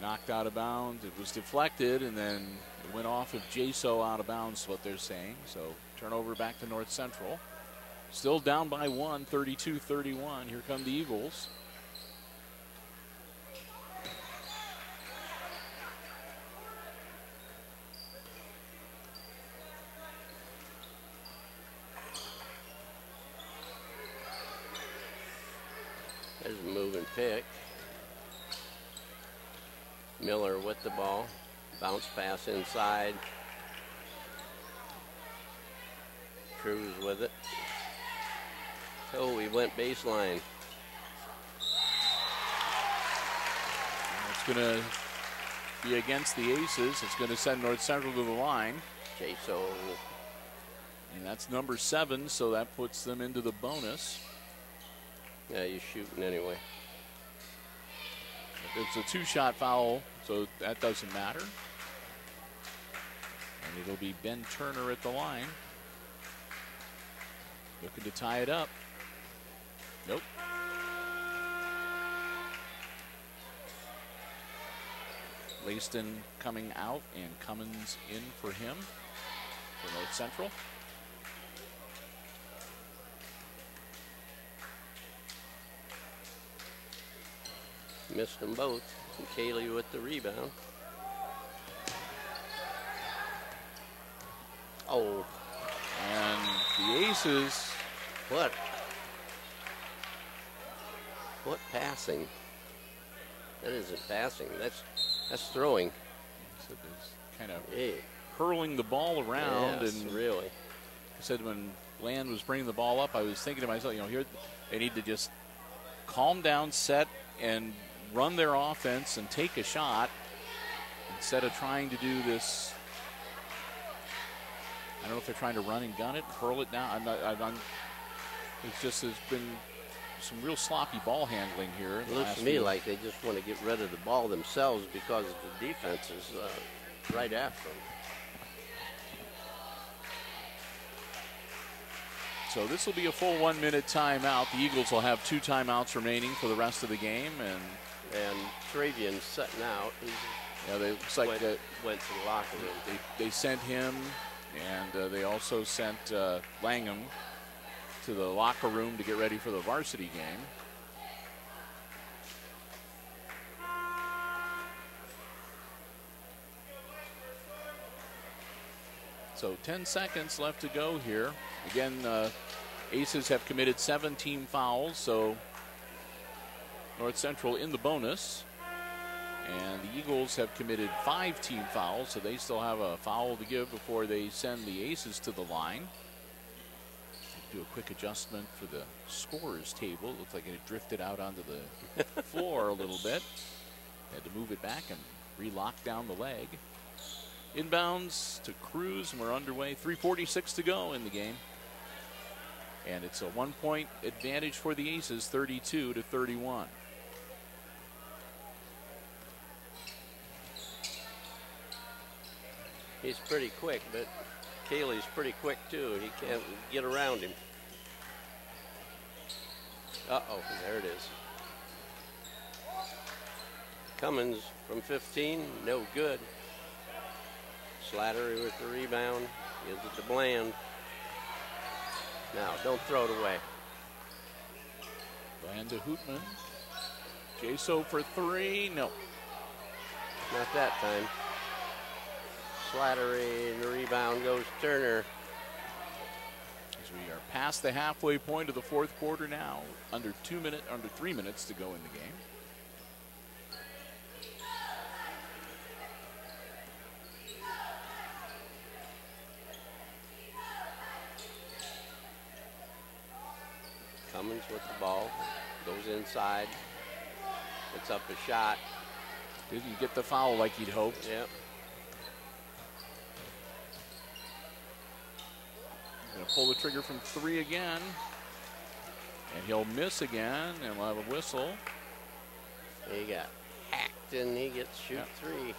knocked out of bounds. It was deflected, and then it went off of Jaso out of bounds, what they're saying. So turnover back to North Central. Still down by 1, 32-31. Here come the Eagles.
There's a moving pick. Miller with the ball. Bounce pass inside. Cruz with it. Oh, he went baseline.
It's going to be against the Aces. It's going to send North Central to the line.
Jaso.
And that's number 7, so that puts them into the bonus.
Yeah, you're shooting anyway.
It's a 2-shot foul, so that doesn't matter. And it'll be Ben Turner at the line. Looking to tie it up. Nope. Layston coming out and Cummins in for him for North Central.
Missed them both. And Kaylee with the rebound. Oh.
And the Aces.
What passing? That isn't passing. That's throwing.
So there's kind of hurling the ball around.
Yes,
and
really.
I said when Land was bringing the ball up, I was thinking to myself, here they need to just calm down, set, and run their offense and take a shot instead of trying to do this. I don't know if they're trying to run and gun it, hurl it down. It's just there's been some real sloppy ball handling here.
It looks to me like they just want to get rid of the ball themselves because the defense is right after them.
So this will be a full 1 minute timeout. The Eagles will have 2 timeouts remaining for the rest of the game.
And Travian's setting out.
It's like
went to the locker room.
They sent him, and they also sent Langham to the locker room to get ready for the varsity game. So 10 seconds left to go here. Again, Aces have committed 7 team fouls, so North Central in the bonus. And the Eagles have committed 5 team fouls, so they still have a foul to give before they send the Aces to the line. Do a quick adjustment for the scorers table. It looks like it drifted out onto the floor a little bit. Had to move it back and re-lock down the leg. Inbounds to Cruz, and we're underway. 3:46 to go in the game. And it's a 1-point advantage for the Aces, 32-31.
He's pretty quick, but Kaylee's pretty quick too. He can't get around him. Uh-oh, there it is. Cummins from 15, no good. Slattery with the rebound, gives it to Bland. Now, don't throw it away.
Bland to Hootman. Jaso for 3, no.
Not that time. Slattery, and the rebound goes Turner.
As we are past the halfway point of the 4th quarter now, under 3 minutes to go in the game.
Cummins with the ball, goes inside, puts up a shot.
Didn't get the foul like he'd hoped.
Yep.
Gonna pull the trigger from 3 again. And he'll miss again, and we'll have a whistle.
He got hacked, and he gets shoot 3.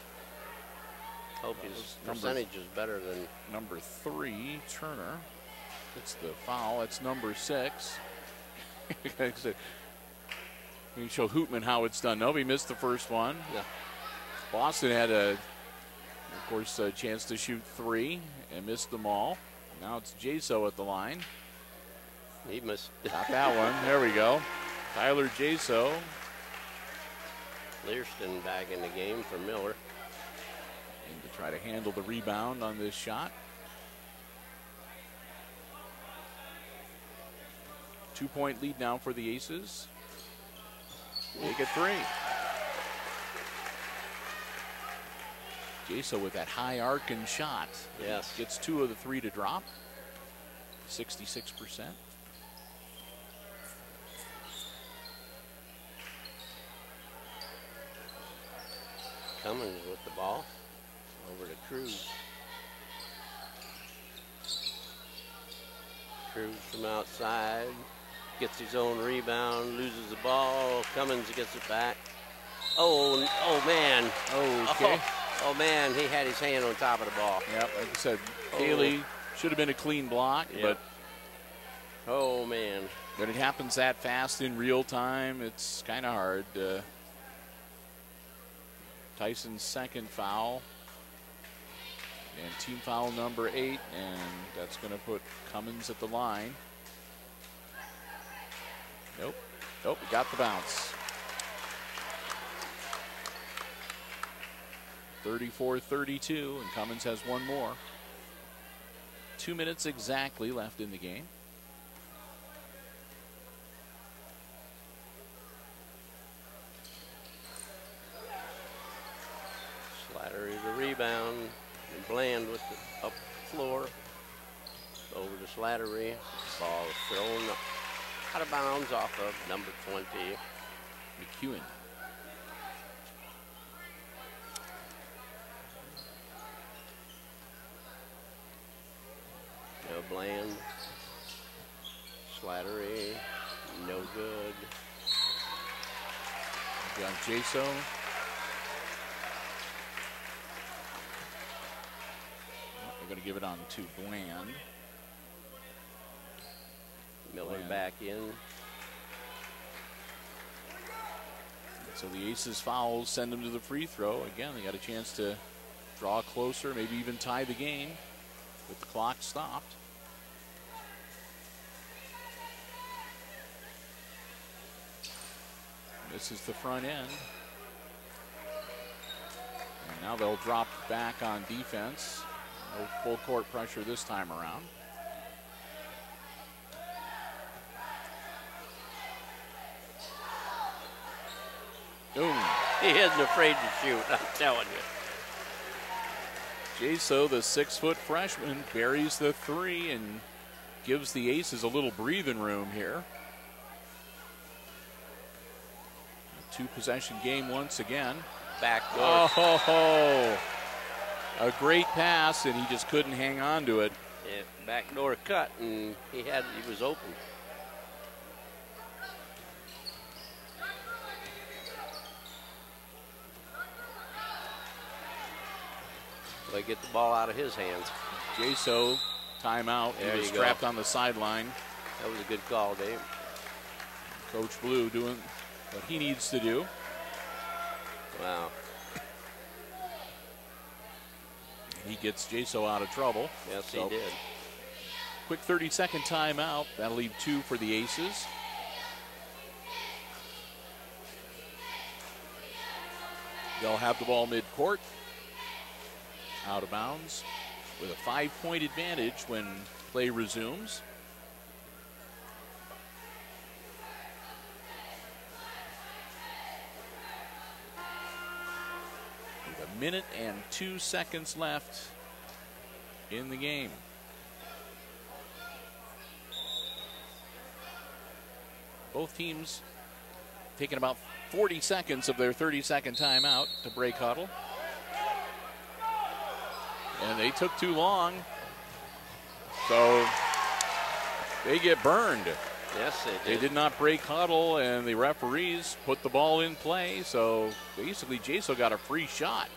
Hope his percentage is better than
number 3, Turner. It's the foul. It's number 6. We can show Hootman how it's done. Nobody missed the first one.
Yeah.
Boston had of course, a chance to shoot 3 and missed them all. Now it's Jaso at the line.
He missed.
Got that one. There we go. Tyler Jaso.
Learston back in the game for Miller.
And to try to handle the rebound on this shot. 2-point lead now for the Aces. Make it 3. Jaso with that high arcing shot.
Yes.
Gets 2 of the 3 to drop. 66%.
Cummins with the ball. Over to Cruz. Cruz from outside. Gets his own rebound, loses the ball. Cummins gets it back. Oh man.
Okay.
Oh man, he had his hand on top of the ball.
Yep, like I said, Haley should have been a clean block, but
oh man.
When it happens that fast in real time, it's kind of hard. Tyson's second foul. And team foul number 8, and that's going to put Cummins at the line. Nope, he got the bounce. 34-32, and Cummins has one more. 2 minutes exactly left in the game.
Slattery the rebound. And Bland with the up floor. Over to Slattery. Ball thrown out of bounds off of number 20.
McEwen.
No Bland. Slattery. No good.
Got Jaso. They're going to give it on to Bland.
Miller
Bland.
back in.
So the Aces fouls send them to the free throw. Again, they got a chance to draw closer, maybe even tie the game with the clock stopped. This is the front end. And now they'll drop back on defense. No full court pressure this time around. Boom.
He isn't afraid to shoot, I'm telling you.
Jaso, the 6-foot freshman, buries the three and gives the Aces a little breathing room here. A two-possession game once again.
Backdoor.
Oh, a great pass, and he just couldn't hang on to it.
Yeah, backdoor cut, and he was open. They get the ball out of his hands.
Jaso, timeout. He was trapped on the sideline.
That was a good call, Dave.
Coach Blue doing what he needs to do.
Wow.
He gets Jaso out of trouble.
Yes, he did.
Quick 30-second timeout. That'll leave 2 for the Aces. They'll have the ball midcourt. Out of bounds with a 5-point advantage when play resumes. With 1 minute and 2 seconds left in the game. Both teams taking about 40 seconds of their 30-second timeout to break huddle. And they took too long, so they get burned.
Yes, they did.
They did not break huddle, and the referees put the ball in play, so basically Jaso got a free shot.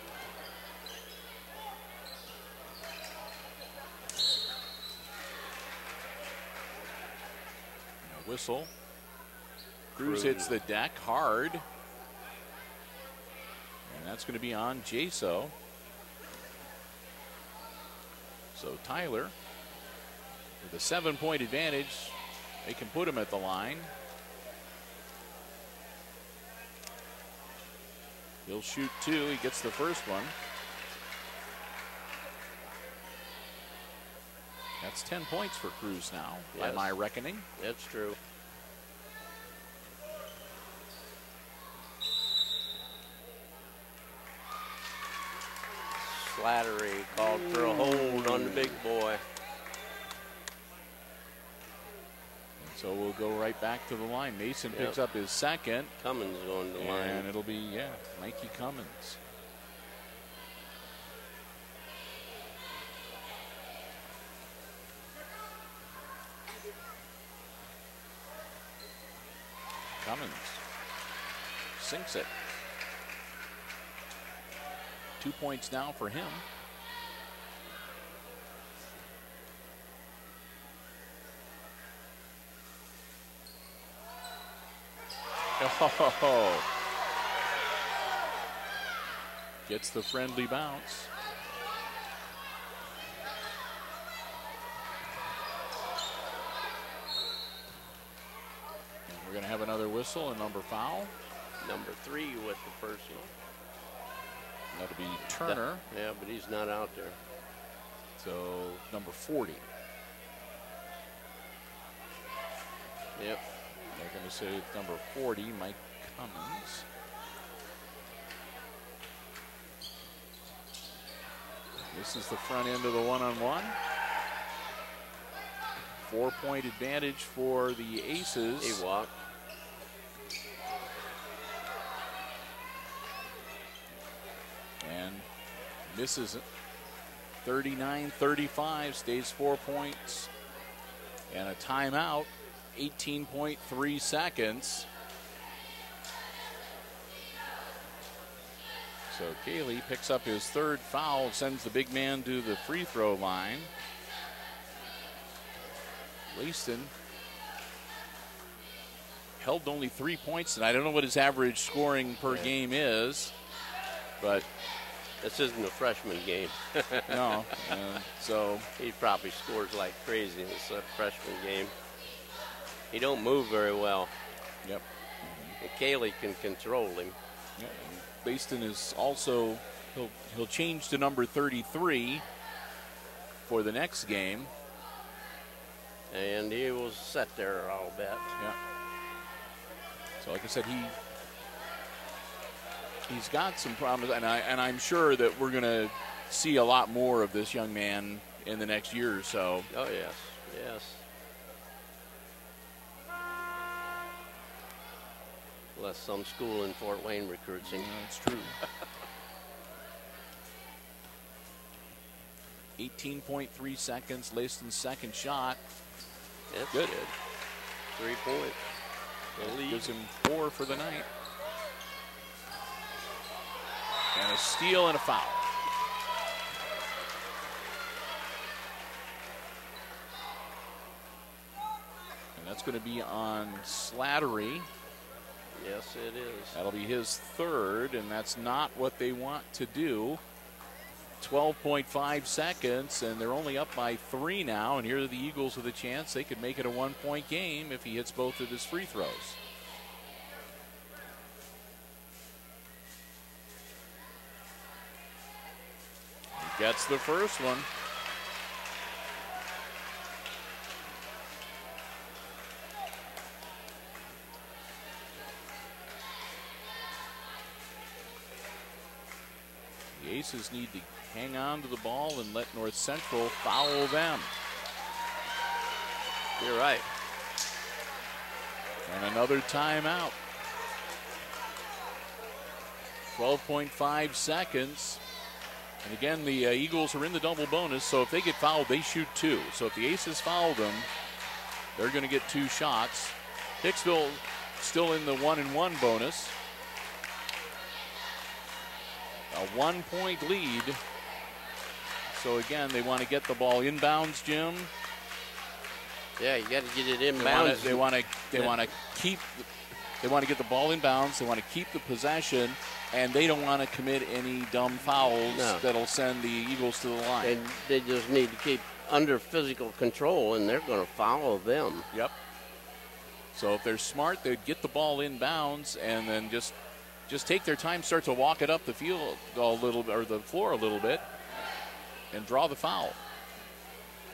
And a whistle. Cruz hits the deck hard, and that's going to be on Jaso. So Tyler, with a 7-point advantage, they can put him at the line. He'll shoot 2. He gets the first one. That's 10 points for Cruz now, by my reckoning.
That's true. Slattery called for a hold on the big boy.
And so we'll go right back to the line. Mason picks up his second.
Cummins on the line.
And it'll be, Mikey Cummins. Cummins sinks it. 2 points now for him. Oh, gets the friendly bounce. And we're going to have another whistle, a number foul.
Number 3 with the personal.
That'll be Turner.
Yeah, but he's not out there.
So number 40.
Yep.
They're going to say number 40, Mike Cummins. This is the front end of the one-on-one. 4-point advantage for the Aces.
He walked.
And misses it. 39-35, stays 4 points. And a timeout, 18.3 seconds. So Cayley picks up his third foul, sends the big man to the free throw line. Layston held only 3 points, and I don't know what his average scoring per game is, but
this isn't a freshman game.
no, so
he probably scores like crazy in this freshman game. He don't move very well.
Yep.
And Cayley can control him.
Yep. Layston is also, he'll change to number 33 for the next game.
And he will sit there, I'll bet.
Yeah. So like I said, he's got some problems, and I'm sure that we're going to see a lot more of this young man in the next year or so.
Oh, yes, yes. Unless some school in Fort Wayne recruits him.
Yeah, that's true. 18.3 seconds, Layston's second shot.
That's
good.
3 points. The lead.
Gives him 4 for the night. And a steal and a foul. And that's going to be on Slattery.
Yes, it is.
That'll be his third, and that's not what they want to do. 12.5 seconds, and they're only up by 3 now. And here are the Eagles with a chance. They could make it a 1-point game if he hits both of his free throws. He gets the first one. The Aces need to hang on to the ball and let North Central foul them.
You're right.
And another timeout. 12.5 seconds. And again, the Eagles are in the double bonus, so if they get fouled, they shoot 2. So if the Aces foul them, they're going to get 2 shots. Hicksville still in the 1-and-1 bonus. A 1-point lead. So again, they want to get the ball inbounds, Jim.
Yeah, you got to get it inbounds.
They want to get the ball inbounds. They want to keep the possession, and they don't want to commit any dumb fouls that'll send the Eagles to the line.
And they just need to keep under physical control, and they're going to follow them.
Yep. So if they're smart, they'd get the ball inbounds and then just take their time, start to walk it up the field a little bit, or the floor a little bit, and draw the foul.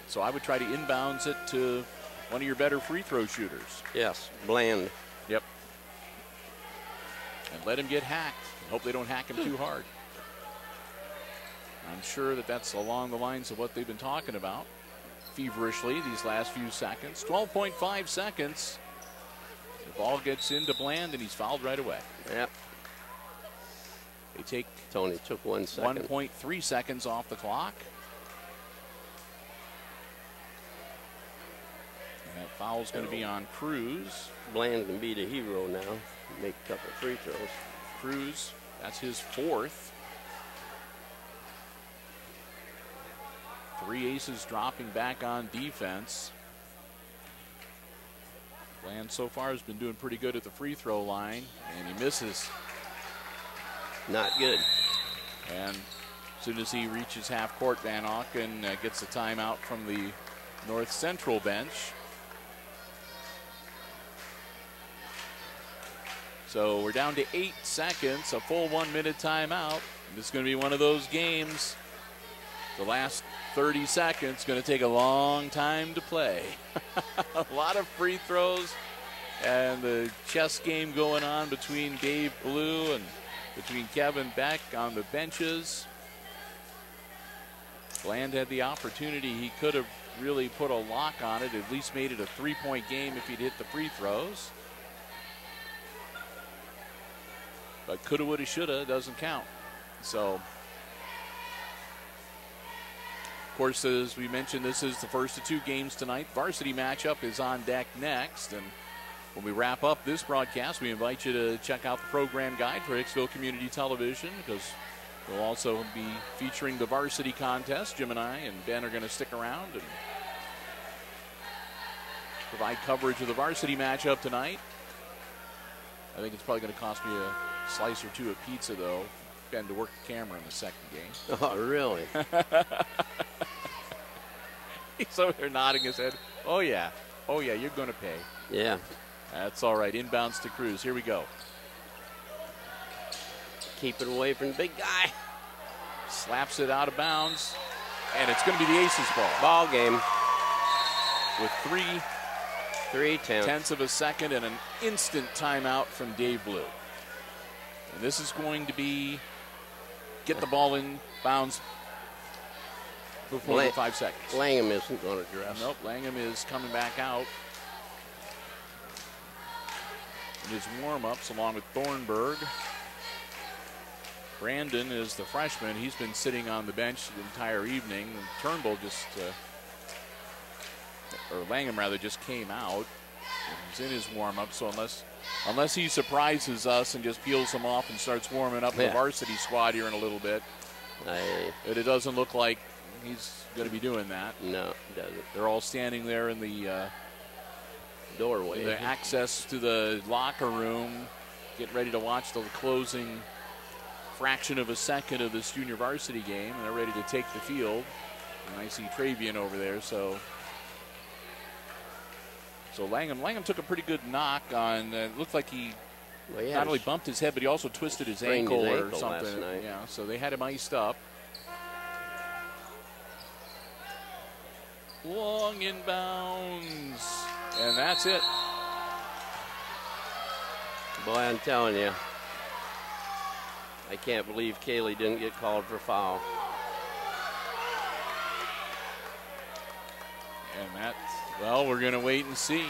So I would try to inbounds it to one of your better free throw shooters.
Yes, Bland.
Yep. And let him get hacked. Hope they don't hack him too hard. I'm sure that that's along the lines of what they've been talking about feverishly these last few seconds. 12.5 seconds. The ball gets into Bland, and he's fouled right away.
Yep.
They take
Tony took 1 second.
1.3 seconds off the clock. And that foul's going to be on Cruz.
Bland can be the hero now. Make a couple free throws.
Cruz, that's his 4th. 3 Aces dropping back on defense. Bland so far has been doing pretty good at the free throw line, and he misses.
Not good.
And as soon as he reaches half court, Van Auken gets a timeout from the North Central bench. So we're down to 8 seconds, a full 1 minute timeout. This is going to be one of those games. The last 30 seconds going to take a long time to play. A lot of free throws and the chess game going on between Dave Blue and between Kevin Beck on the benches. Bland had the opportunity. He could have really put a lock on it, at least made it a 3-point game if he'd hit the free throws. But coulda, woulda, shoulda doesn't count. So, of course, as we mentioned, this is the first of 2 games tonight. Varsity matchup is on deck next. And when we wrap up this broadcast, we invite you to check out the program guide for Hicksville Community Television, because we'll also be featuring the varsity contest. Jim and I and Ben are going to stick around and provide coverage of the varsity matchup tonight. I think it's probably going to cost me a slice or 2 of pizza, though, Ben, to work the camera in the second game.
Oh, really?
He's over there nodding his head. Oh, yeah, you're going to pay.
Yeah.
That's all right. Inbounds to Cruz. Here we go.
Keep it away from the big guy.
Slaps it out of bounds, and it's going to be the Aces' ball.
Ball game.
With 3/10 of a second and an instant timeout from Dave Blue. And this is going to be get the ball in bounds before the 5 seconds.
Langham isn't going to dress.
Nope, Langham is coming back out in his warm-ups along with Thornburg. Brandon is the freshman. He's been sitting on the bench the entire evening. And Turnbull or Langham rather, just came out. He's in his warm-up, so unless he surprises us and just peels them off and starts warming up the varsity squad here in a little bit, it doesn't look like he's going to be doing that.
No, it doesn't.
They're all standing there in the
doorway,
the access to the locker room, getting ready to watch the closing fraction of a second of this junior varsity game, and they're ready to take the field. And I see Travian over there, so Langham took a pretty good knock on. It looked like he not only bumped his head, but he also twisted his ankle or something. Yeah, so they had him iced up. Long inbounds, and that's it.
Boy, I'm telling you, I can't believe Kaylee didn't get called for foul.
And that's, well, we're going to wait and see.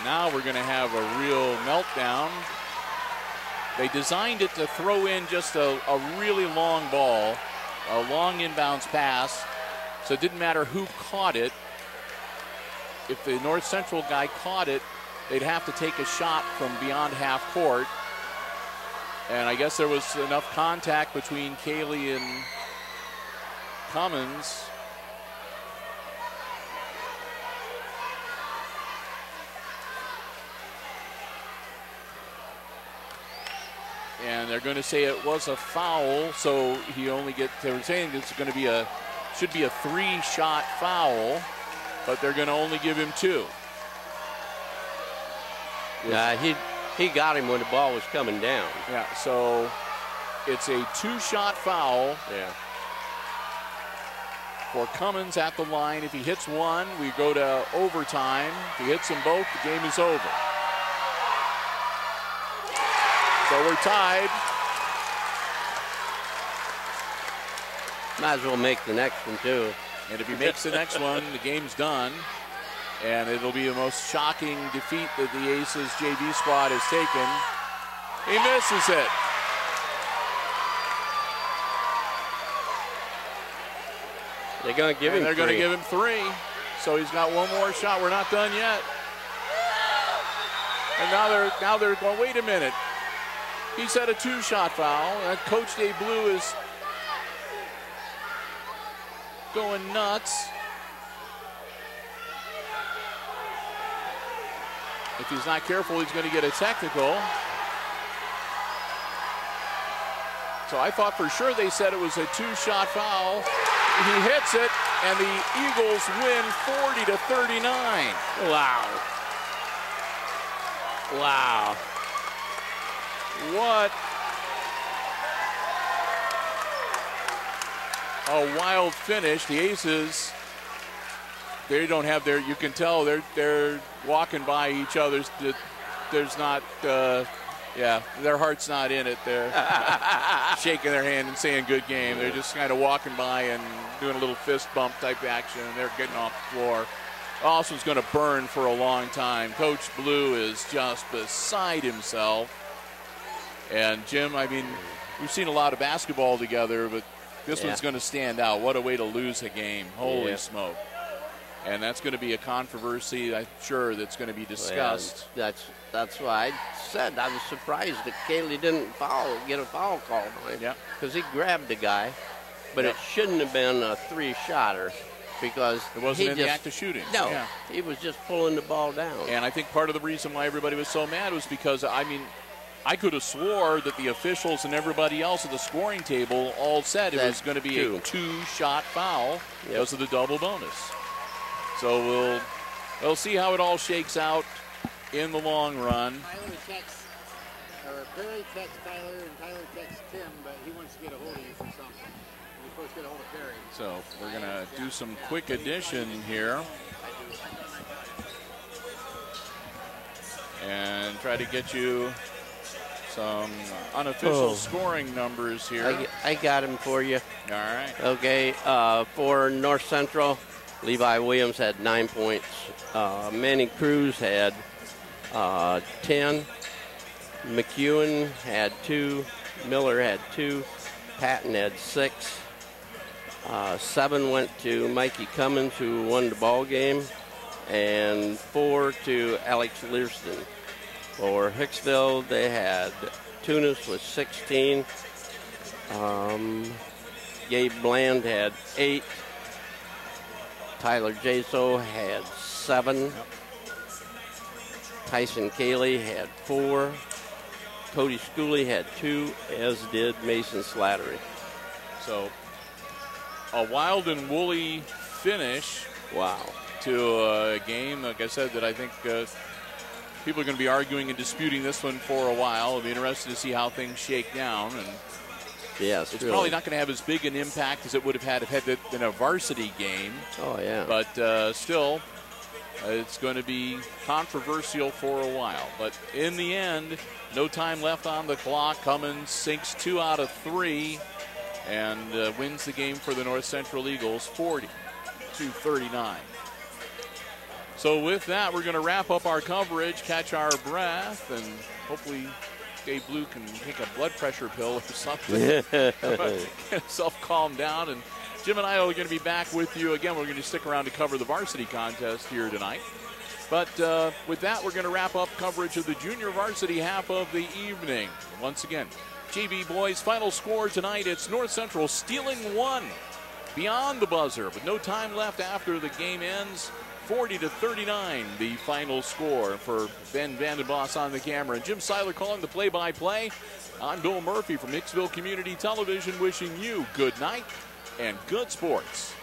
Now we're going to have a real meltdown. They designed it to throw in just a really long ball, a long inbounds pass, so it didn't matter who caught it. If the North Central guy caught it, they'd have to take a shot from beyond half court. And I guess there was enough contact between Kaylee and Cummins. And they're going to say it was a foul, so he only they were saying it's going to be should be a 3-shot foul, but they're going to only give him 2.
Yeah, he got him when the ball was coming down.
Yeah, so it's a 2-shot foul.
Yeah.
For Cummins at the line. If he hits one, we go to overtime. If he hits them both, the game is over. So we're tied.
Might as well make the next one, too.
And if he makes the next one, the game's done. And it'll be the most shocking defeat that the Aces JV squad has taken. He misses it.
They're going to give him 3.
They're going to give him 3. So he's got one more shot. We're not done yet. And now they're going, wait a minute. He said a 2-shot foul. And Coach Dave Blue is going nuts. If he's not careful, he's going to get a technical. So I thought for sure they said it was a two-shot foul. He hits it, and the Eagles win 40-39.
Wow. Wow.
What a wild finish. The Aces, they don't have their, you can tell they're walking by each other's. There's not, yeah, their heart's not in it. They're shaking their hand and saying good game. They're just kind of walking by and doing a little fist bump type action, and they're getting off the floor. Austin's going to burn for a long time. Coach Blue is just beside himself. And Jim, I mean, we've seen a lot of basketball together, but this one's going to stand out. What a way to lose a game. Holy smoke. And that's going to be a controversy, I'm sure, that's going to be discussed.
Well, that's why I said I was surprised that Cayley didn't get a foul called on him.
Yeah.
Because he grabbed the guy, but it shouldn't have been a three-shotter because
it wasn't in the act of shooting.
No, he was just pulling the ball down.
And I think part of the reason why everybody was so mad was because, I mean, I could have swore that the officials and everybody else at the scoring table all said it was going to be a two-shot foul because of the double bonus. So we'll see how it all shakes out in the long run.
Barry texts Tyler and Tyler texts Tim, but he wants to get a hold of you for something. You're supposed to get a hold of Barry.
So we're going to do some quick addition here and try to get you some unofficial scoring numbers here.
I got him for you.
All right.
Okay, for North Central, Levi Williams had 9 points. Manny Cruz had 10. McEwen had 2. Miller had 2. Patton had 6. 7 went to Mikey Cummins, who won the ball game, and 4 to Alex Learston. For Hicksville, they had Tunis with 16. Gabe Bland had 8. Tyler Jaso had 7. Tyson Cayley had 4. Cody Schooley had 2, as did Mason Slattery.
So a wild and woolly finish.
Wow.
To a game, like I said, that I think people are going to be arguing and disputing this one for a while. It'll be interesting to see how things shake down. And
yes,
it's probably not going to have as big an impact as it would have had if it been a varsity game.
Oh, yeah.
But still, it's going to be controversial for a while. But in the end, no time left on the clock. Cummins sinks 2 out of 3 and wins the game for the North Central Eagles 40-39. So with that, we're going to wrap up our coverage, catch our breath, and hopefully Dave Blue can take a blood pressure pill or something. Get himself calmed down. And Jim and I are going to be back with you again. We're going to stick around to cover the varsity contest here tonight. But with that, we're going to wrap up coverage of the junior varsity half of the evening. Once again, JV boys, final score tonight, it's North Central stealing 1 beyond the buzzer, but no time left after the game ends. 40-39, the final score. For Ben Vandenboss on the camera and Jim Seiler calling the play-by-play. I'm Bill Murphy from Hicksville Community Television, wishing you good night and good sports.